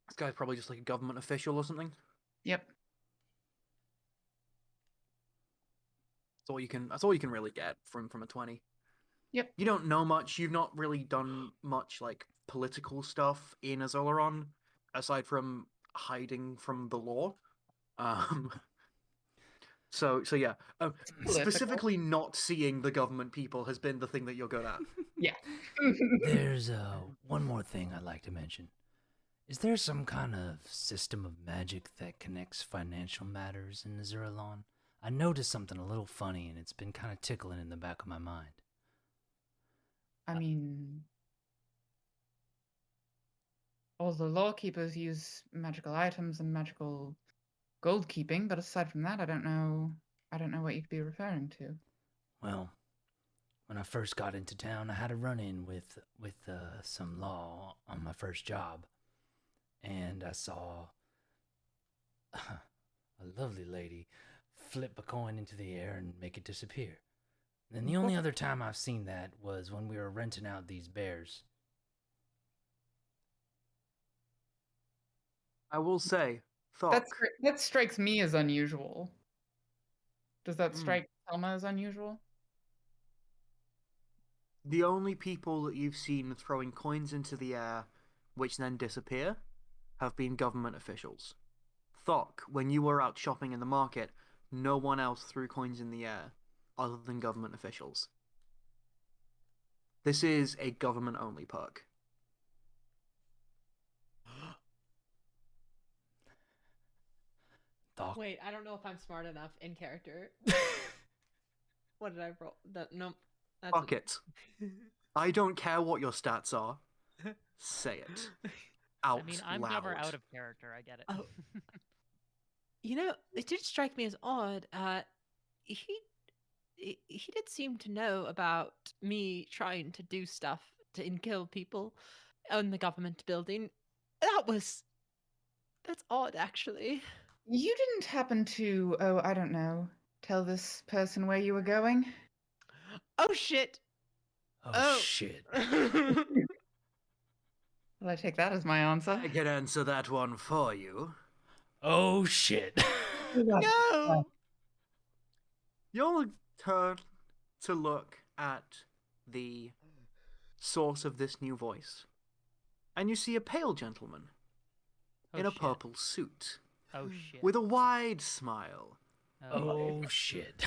this guy's probably just like a government official or something. Yep. That's all you can really get from a 20. Yep. You don't know much. You've not really done much like political stuff in Azolaron, aside from hiding from the law. So yeah. Specifically, not seeing the government people has been the thing that you're good at. Yeah. There's one more thing I'd like to mention. Is there some kind of system of magic that connects financial matters in Azuralon? I noticed something a little funny, and it's been kind of tickling in the back of my mind. I mean, all the law keepers use magical items and magical gold keeping, but aside from that, I don't know what you could be referring to. Well, when I first got into town, I had a run-in with some law on my first job, and I saw a lovely lady flip a coin into the air and make it disappear. And the only other time I've seen that was when we were renting out these bears. I will say, Thokk. That strikes me as unusual. Does that strike Thelma as unusual? The only people that you've seen throwing coins into the air, which then disappear, have been government officials. Thokk, when you were out shopping in the market, no one else threw coins in the air other than government officials. This is a government-only perk. Thokk. Wait, I don't know if I'm smart enough in character. What did I roll? No, that's Fuck it. I don't care what your stats are. Say it. Out I mean, I'm loud. never out of character. I get it. Oh. You know, it did strike me as odd. he did seem to know about me trying to do stuff to kill people in the government building. That's odd, actually. You didn't happen to, oh, I don't know, tell this person where you were going? Oh shit! Oh, shit. Well, I take that as my answer. I can answer that one for you. Oh, shit. No! You'll turn to look at the source of this new voice, and you see a pale gentleman in a shit. purple suit Oh shit. with a wide smile, Oh, shit.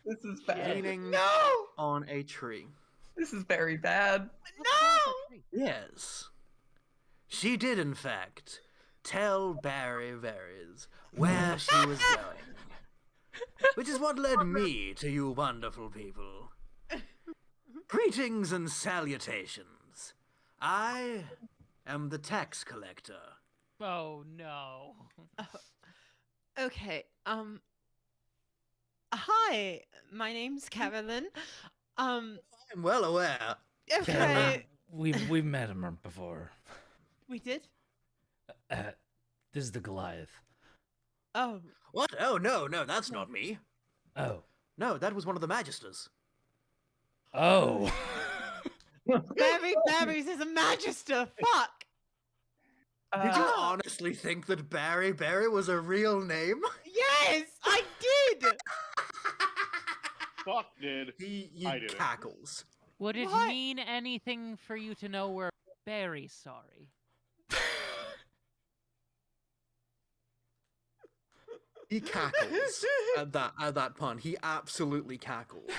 This is bad. leaning No! on a tree. This is very bad. No! Yes. She did, in fact, tell Barry Varys where she was going. Which is what led me to you wonderful people. Greetings and salutations. I am the tax collector. Oh no. Okay, hi, my name's Carolynn. I'm well aware. Okay, We've met him before. we did? This is the Goliath. Oh, What? Oh, no, that's not me. Oh. No, that was one of the Magisters. Oh. Barry's is a magister, fuck! Did you honestly think that Barry was a real name? Yes, I did! Thokk did. He I did it. cackles. Would it What? mean anything for you to know we're very sorry? He cackles at that pun. He absolutely cackles.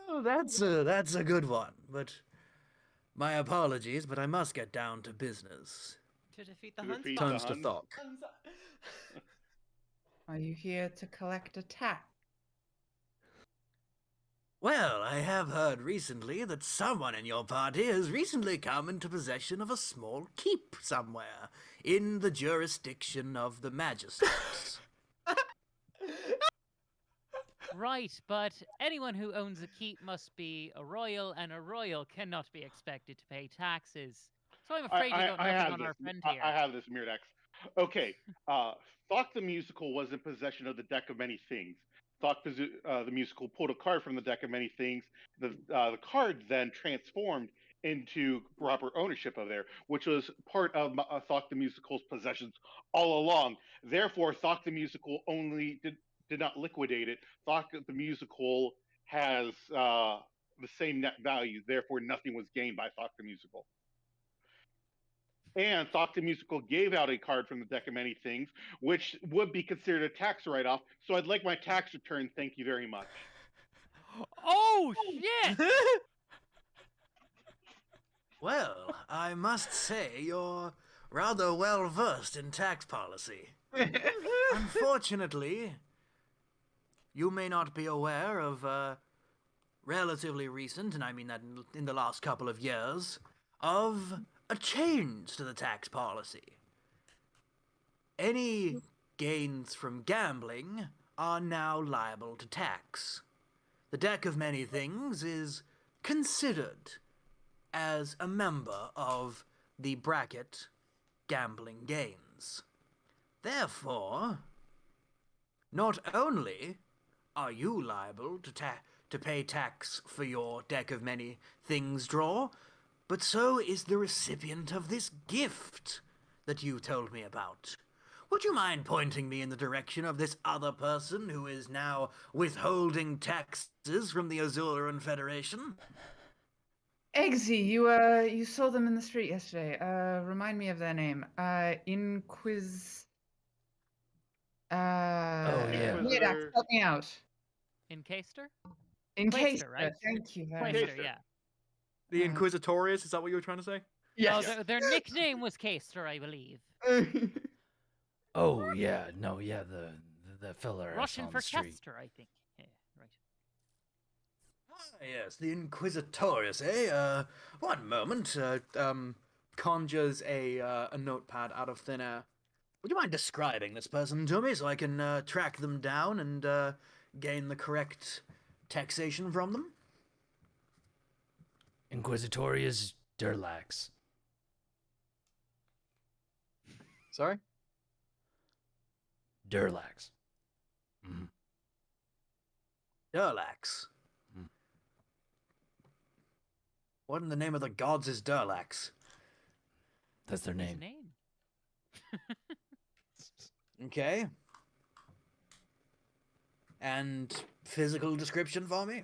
Oh, that's a good one. But my apologies, but I must get down to business. To defeat the To Huns? defeat Fuck. the Turns to Huns? Thokk. Are you here to collect a tax? Well, I have heard recently that someone in your party has recently come into possession of a small keep somewhere in the jurisdiction of the Magisters. Right, but anyone who owns a keep must be a royal, and a royal cannot be expected to pay taxes. So I'm afraid you don't know have on this. our friend I here. have this, Myrdax. Okay, Thokk the musical was in possession of the deck of many things. Thokk the musical pulled a card from the deck of many things. The card then transformed into proper ownership of there, which was part of Thokk the musical's possessions all along. Therefore, Thokk the musical only did not liquidate it. Thokk the musical has the same net value. Therefore, nothing was gained by Thokk the musical. And Thokk the Musical gave out a card from the deck of many things, which would be considered a tax write-off. So I'd like my tax return. Thank you very much. Oh shit! Well, I must say you're rather well versed in tax policy. Unfortunately, you may not be aware of relatively recent, and I mean that in the last couple of years, of a change to the tax policy. Any gains from gambling are now liable to tax. The deck of many things is considered as a member of the bracket gambling gains. Therefore, not only are you liable to pay tax for your deck of many things draw, but so is the recipient of this gift that you told me about. Would you mind pointing me in the direction of this other person who is now withholding taxes from the Azuran Federation? Eggsy, you saw them in the street yesterday. Remind me of their name. Inquis. Oh, yeah. Myrdax, help me out. Incaster? Inquisitor, right? Thank you very much. Quaster, yeah. The Inquisitorius, is that what you were trying to say? Yes. Oh, their nickname was Caster, I believe. Oh, yeah. No, yeah, the fella I Russian saw on for the street. Chester, I think. Yeah, right. Ah, yes, the Inquisitorius, eh? One moment. Conjures a notepad out of thin air Would you mind describing this person to me so I can track them down and gain the correct taxation from them? Inquisitorius Durlax. Sorry? Durlax. Durlax. Hmm. What in the name of the gods is Durlax? That's their His name. name. Okay. And physical description for me?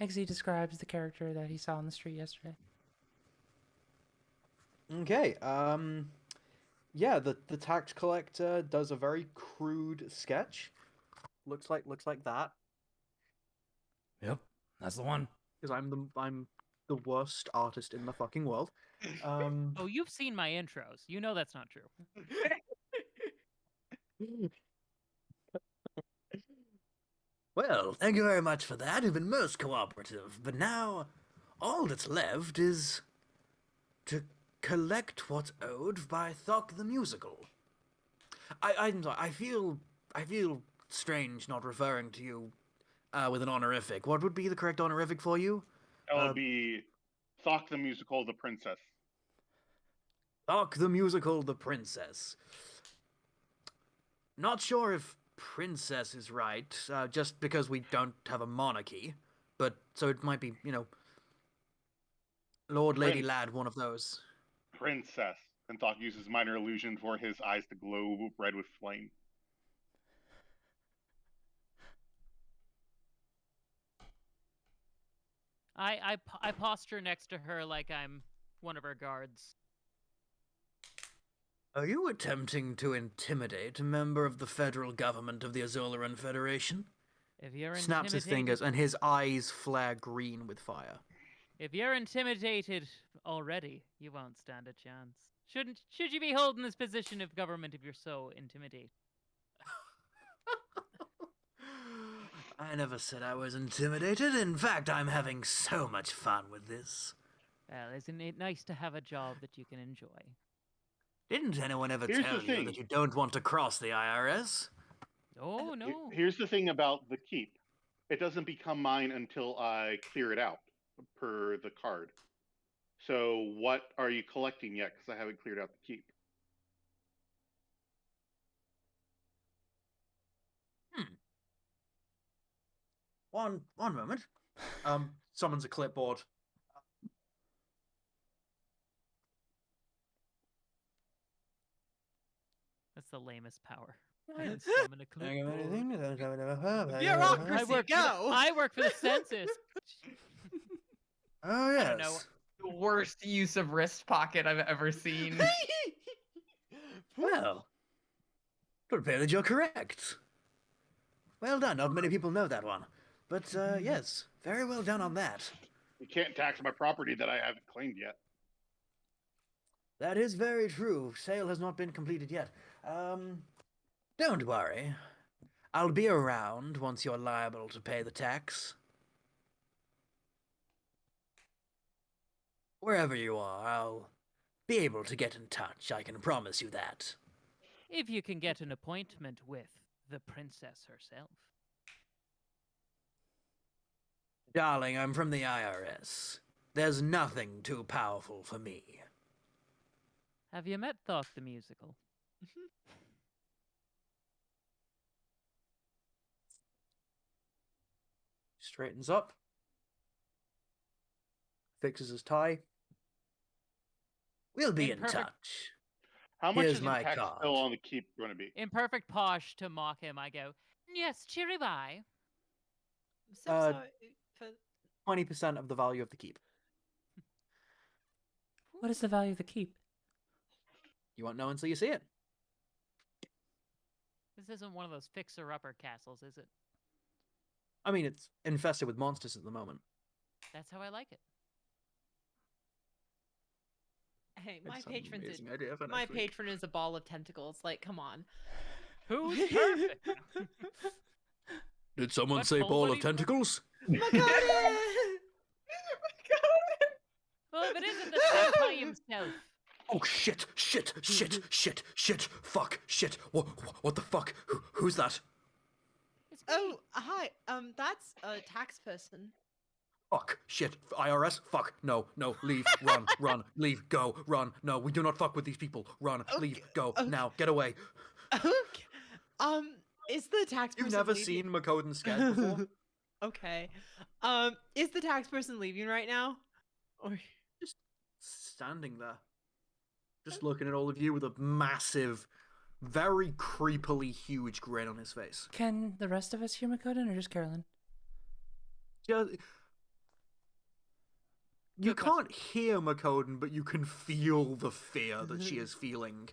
Eggsy describes the character that he saw on the street yesterday. Okay, yeah, the tax collector does a very crude sketch. Looks like that. Yep, that's the one. Because I'm the worst artist in the fucking world. Oh, you've seen my intros. You know that's not true. Well, thank you very much for that. You've been most cooperative. But now, all that's left is to collect what's owed by Thokk the musical. I'm sorry, I feel strange not referring to you with an honorific. What would be the correct honorific for you? That would be Thokk the musical, the princess. Thokk the musical, the princess. Not sure if princess is right, just because we don't have a monarchy. But, so it might be, Lord, Lady, Prince. Lad, one of those. Princess. And Thokk uses minor illusion for his eyes to glow red with flame. I posture next to her like I'm one of her guards. Are you attempting to intimidate a member of the federal government of the Azularan Federation? If you're Snaps his intimidated- fingers, and his eyes flare green with fire. If you're intimidated already, you won't stand a chance. Should you be holding this position of government if you're so intimidated? I never said I was intimidated. In fact, I'm having so much fun with this. Well, isn't it nice to have a job that you can enjoy? Didn't anyone ever Here's tell the you thing. that you don't want to cross the IRS? Oh, no. Here's the thing about the keep. It doesn't become mine until I clear it out, per the card. So what are you collecting yet? Because I haven't cleared out the keep. One moment. Summons a clipboard. That's the lamest power. I can summon a clipboard. Bureaucracy, go! I work for the census. Oh, I don't know. yes. The worst use of wrist pocket I've ever seen. Well, it would appear that you're correct. Well done. Not many people know that one. But, yes, very well done on that. You can't tax my property that I haven't claimed yet. That is very true. Sale has not been completed yet. Don't worry. I'll be around once you're liable to pay the tax. Wherever you are, I'll be able to get in touch. I can promise you that. If you can get an appointment with the princess herself. Darling, I'm from the IRS. There's nothing too powerful for me. Have you met Thokk the musical? Straightens up. Fixes his tie. We'll be in Perfect. touch. How much Here's is the my tax card. bill on the keep going to be? In perfect posh to mock him, I go, yes, cheery bye. I'm so Uh, sorry for 20% of the value of the keep. What is the value of the keep? You won't know until you see it. This isn't one of those fixer-upper castles, is it? I mean, it's infested with monsters at the moment. That's how I like it. hey, my It's an patron's amazing idea for my next week. patron is a ball of tentacles. Like, come on. Who's perfect? Did someone What say hole ball would of he- tentacles? Well, if it isn't the senpai himself. Oh shit! Fuck! Shit! What the fuck? Who's that? It's me. Oh, hi. That's a tax person. Fuck! Shit! IRS! Fuck! No! Leave! Run! Leave! Go! Run! No! We do not fuck with these people! Run! Leave! Go! okay. Now! Get away! Okay. Is the tax person You've never leaving? seen Makoden scared before? Okay. Is the tax person leaving right now? Or Just standing there. Just looking at all of you with a massive, very creepily huge grin on his face. Can the rest of us hear Makoden or just Carolyn? Just, you Good question. can't hear Makoden, but you can feel the fear that she is feeling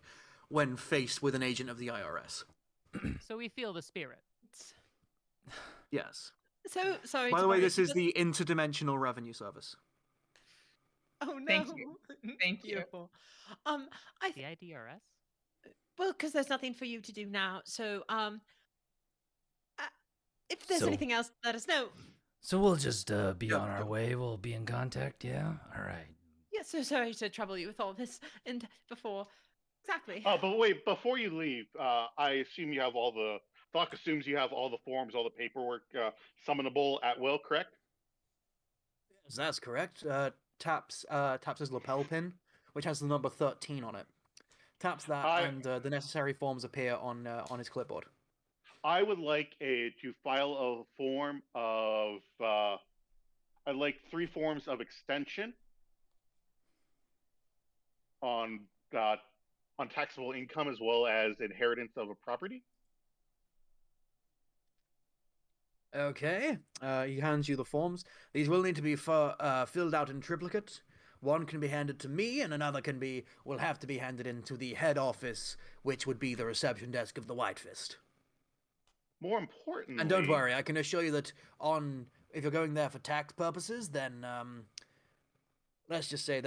when faced with an agent of the IRS. So we feel the spirit. Yes. So sorry. By to the way, bother this you, is but- the Interdimensional Revenue Service. Oh no. Thank you. Thank you. Beautiful. The IDRS? Well, because there's nothing for you to do now. So if there's So- anything else, let us know. So we'll just be Yep, on our yep. way. We'll be in contact. Yeah. All right. Yeah. So sorry to trouble you with all this and before. Exactly. Oh, but wait, before you leave, I assume you have all the. Thokk assumes you have all the forms, all the paperwork summonable at will, correct? That's correct. Taps his lapel pin, which has the number 13 on it. Taps that, and the necessary forms appear on his clipboard. I would like to file a form of. I'd like 3 forms of extension on taxable income as well as inheritance of a property. Okay. He hands you the forms. These will need to be filled out in triplicate. One can be handed to me, and another will have to be handed into the head office, which would be the reception desk of the White Fist. More importantly, And don't worry, I can assure you that if you're going there for tax purposes, then let's just say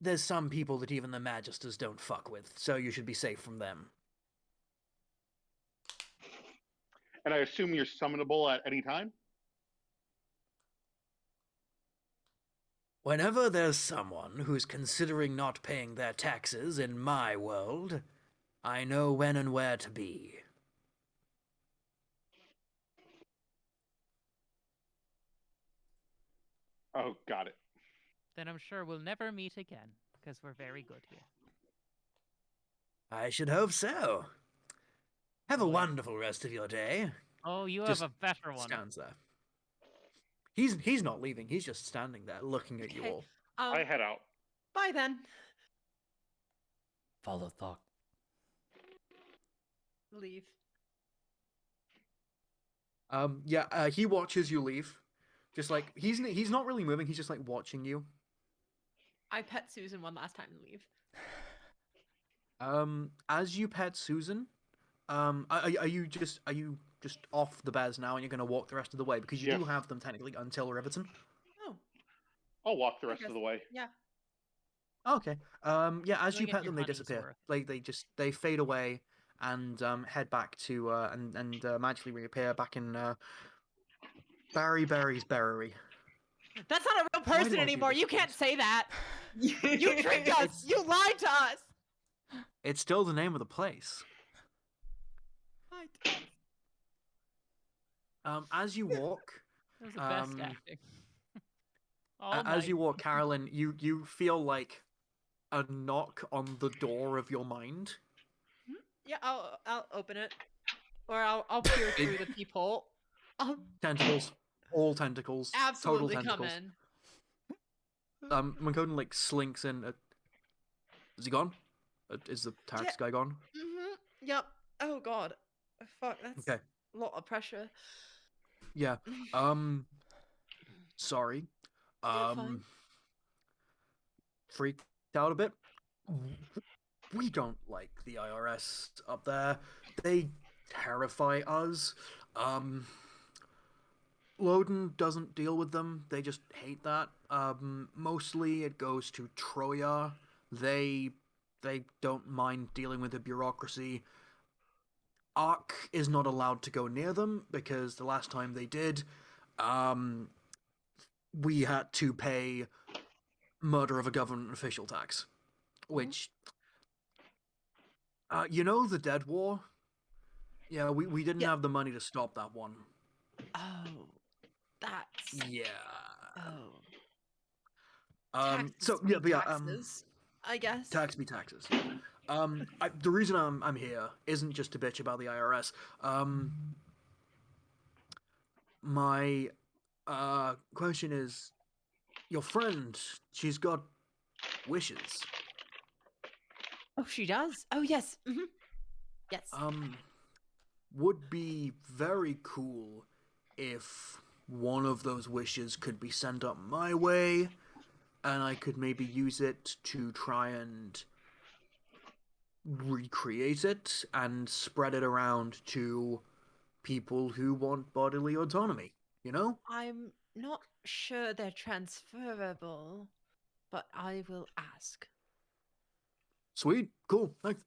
there's some people that even the Magisters don't fuck with, so you should be safe from them. And I assume you're summonable at any time. Whenever there's someone who's considering not paying their taxes in my world, I know when and where to be. Oh, got it. Then I'm sure we'll never meet again, because we're very good here. I should hope so. Have a Oh, yeah. wonderful rest of your day. Oh, you Just have a better one. Stands there. He's not leaving. He's just standing there, looking at you Okay. all. I head out. Bye then. Follow Thokk. Leave. He watches you leave. Just like he's not really moving. He's just like watching you. I pet Susan one last time and leave. As you pet Susan, are you just off the bears now and you're gonna walk the rest of the way because you do Yes. have them technically until Riverton? Oh, I'll walk the I rest of guess- the way. yeah. Okay. As you Doing it pet your them, they money's disappear. worth. They fade away and head back to and magically reappear back in Barry Berry's Berry. That's not a real Why do person I do anymore. this You to can't this? say that. You tricked us. It's- You lied to us. It's still the name of the place. Lied to us. As you walk, That was the best Um, acting. All as night. you walk, Carolyn, you feel like a knock on the door of your mind. Yeah, I'll open it, or I'll peer through the peephole. I'll Tentacles, all tentacles, absolutely total come tentacles. in. Makoden like slinks in. Is he gone? Is the tax guy gone? Yep. Oh God. Fuck. That's Okay. a lot of pressure. Yeah. Sorry. fine. Freaked out a bit. We don't like the IRS up there. They terrify us. Loden doesn't deal with them. They just hate that. Mostly it goes to Troya. They don't mind dealing with the bureaucracy. Ark is not allowed to go near them because the last time they did, we had to pay murder of a government official tax which, you know, the Dead War. Yeah, we didn't Yeah. have the money to stop that one. Oh, that's Yeah. oh. So Taxes yeah, be but yeah, taxes, I guess. tax be taxes. Yeah. The reason I'm here isn't just to bitch about the IRS. My question is, your friend, she's got wishes. Oh, she does. Oh, yes. Yes. Would be very cool if one of those wishes could be sent up my way, and I could maybe use it to try and recreate it and spread it around to people who want bodily autonomy, you know? I'm not sure they're transferable, but I will ask. Sweet, cool, thanks.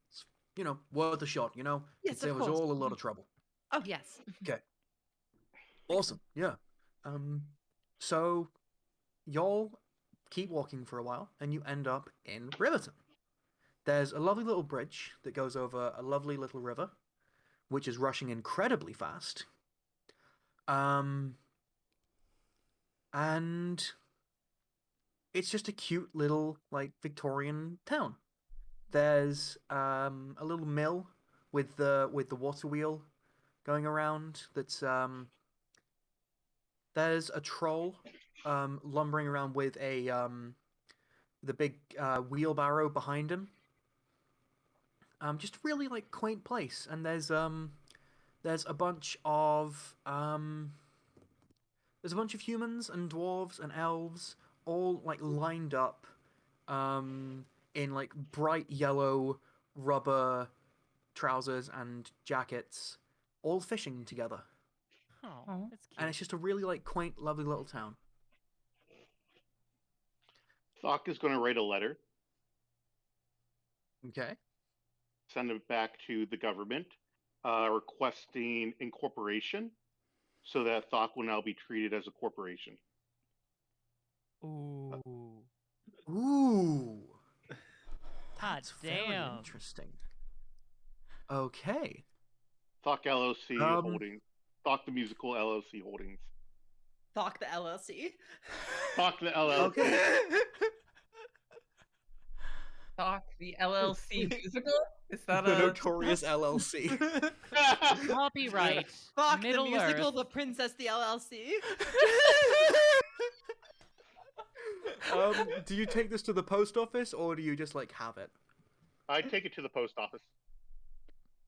You know, worth a shot, you know? Yes, Could save of us course. all a lot of trouble. Oh, yes. Okay. Awesome, yeah. So, y'all keep walking for a while, and you end up in Riverton. There's a lovely little bridge that goes over a lovely little river, which is rushing incredibly fast. And it's just a cute little, like, Victorian town. There's a little mill with the water wheel going around. There's a troll lumbering around with the big wheelbarrow behind him. Just really like quaint place, and there's a bunch of humans and dwarves and elves all like lined up in like bright yellow rubber trousers and jackets, all fishing together. Oh, that's cute. And it's just a really like quaint, lovely little town. Thokk is going to write a letter, Okay. send it back to the government, requesting incorporation, so that Thokk will now be treated as a corporation. Ooh. Ooh. Hot That's very damn. interesting. Okay. Thokk LLC Um, Holdings. Thokk the Musical LLC Holdings. Thokk the LLC. Thokk the LLC. Okay. Thokk, the LLC musical? Is that The a notorious LLC. Copyright. Thokk the Middle musical, Earth. the princess, the LLC. Do you take this to the post office or do you just like have it? I take it to the post office.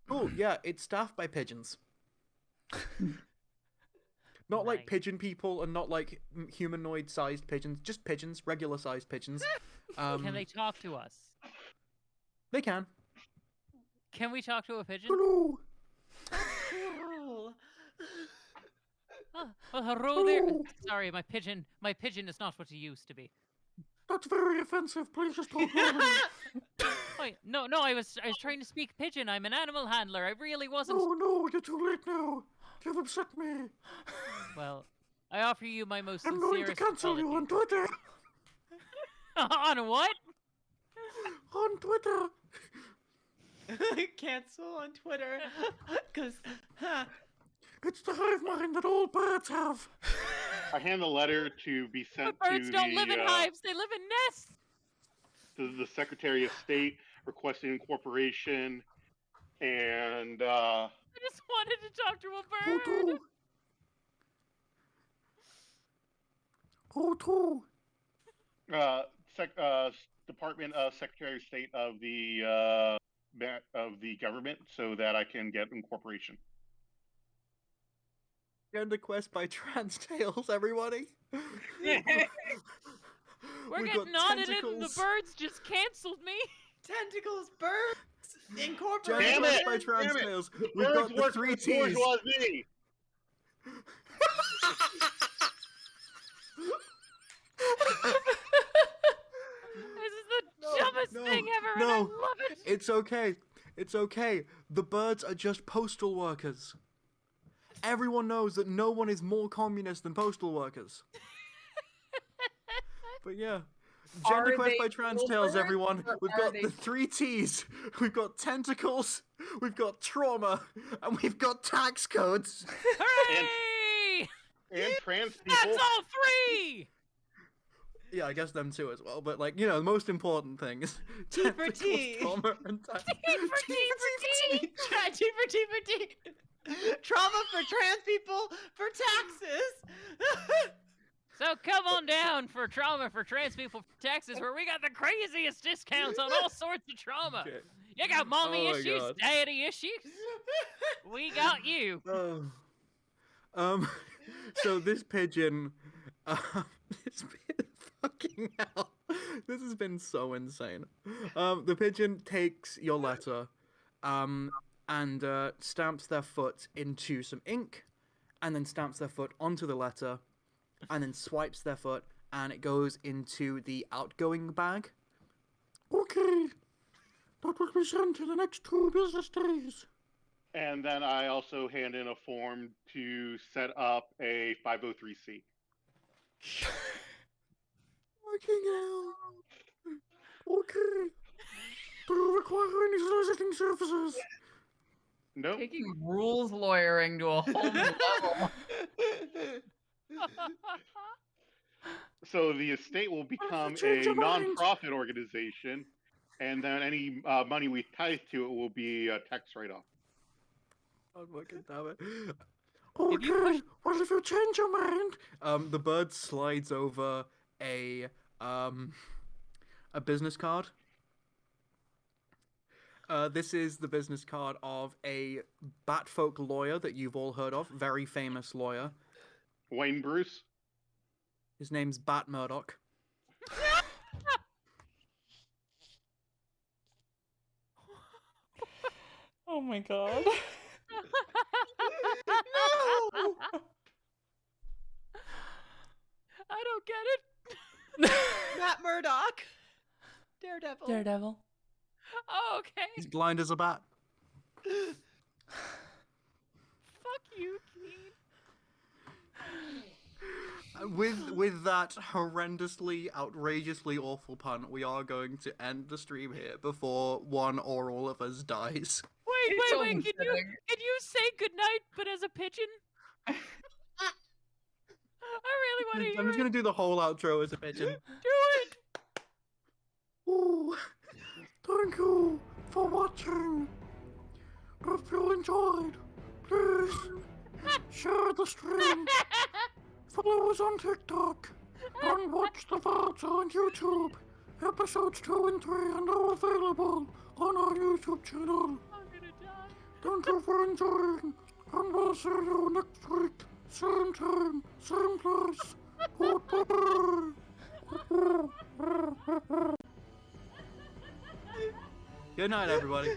Oh yeah, it's staffed by pigeons. Not like Nice. pigeon people and not like humanoid-sized pigeons, just pigeons, regular-sized pigeons. Can they talk to us? They can. Can we talk to a pigeon? Hello. Cool. Oh, well, hello there. Hello. Sorry, my pigeon is not what it used to be. That's very offensive. Please just talk normally. Wait, no, I was trying to speak pigeon. I'm an animal handler. I really wasn't. No, you're too late now. You've upset me. Well, I offer you my most I'm sincerest going to cancel you on apology. Twitter. On what? On Twitter. Cancel on Twitter. Because, It's the hive mind that all birds have. I hand the letter to be sent But birds to don't live in hives. They live in nests. to the Secretary of State requesting incorporation, and I just wanted to talk to a bird. Hoto. Department of Secretary of State of the government, so that I can get incorporation. Genderquest by Trans Tales, everybody. We're We've getting got on it, and the tentacles. birds just canceled me. tentacles, birds, incorporated. Damn Genderquest it! by Trans Damn it! Tales. We've got the three T's. bourgeoisie. This is the dumbest thing ever, and I no. love it. It's okay. It's okay. The birds are just postal workers. Everyone knows that no one is more communist than postal workers. But yeah, Are Genderquest they by Trans little Tales, birds, everyone. or We've are got they- the 3 T's. We've got tentacles, we've got trauma, and we've got tax codes. Hooray! And trans That's people. all 3! Yeah, I guess them too as well. But like, the most important thing is T for tentacles, T. trauma, and tax. T for T. T for T. Trauma for trans people for taxes. So come on down for Trauma for Trans People for Texas, where we got the craziest discounts on all sorts of trauma. Okay. You got mommy Oh my issues, God. daddy issues. We got you. Oh. So this pigeon, this fucking hell, this has been so insane. The pigeon takes your letter, and stamps their foot into some ink, and then stamps their foot onto the letter, and then swipes their foot, and it goes into the outgoing bag. Okay, that will be sent to the next 2 business days. And then I also hand in a form to set up a 503c. Fucking hell. Okay. Do you require any soliciting services? Nope. Taking rules lawyering to a whole new level. So the estate will become a change your mind? non-profit organization, and then any money we tithe to it will be a tax write-off. Oh, fucking damn it. Okay, well, if you change your mind... the bird slides over a business card. This is the business card of a Batfolk lawyer that you've all heard of. Very famous lawyer. Wayne Bruce. His name's Bat Murdoch. Oh my god. No! I don't get it. Matt Murdock. Daredevil. Daredevil. Oh, okay. He's blind as a bat. Fuck you, Keen. With that horrendously, outrageously awful pun, we are going to end the stream here before one or all of us dies. Wait, It's wait, wait. Can upsetting. you say goodnight, but as a pigeon? I really want to hear I'm just it. gonna do the whole outro as a pigeon. Do it. Ooh, thank you for watching. If you enjoyed, please share the stream. Follow us on TikTok and watch the VODs on YouTube. Episodes 2 and 3 are now available on our YouTube channel. I'm gonna die. Thank you for enjoying, and we'll see you next week. Same time, same place. Goodbye. Good night, everybody.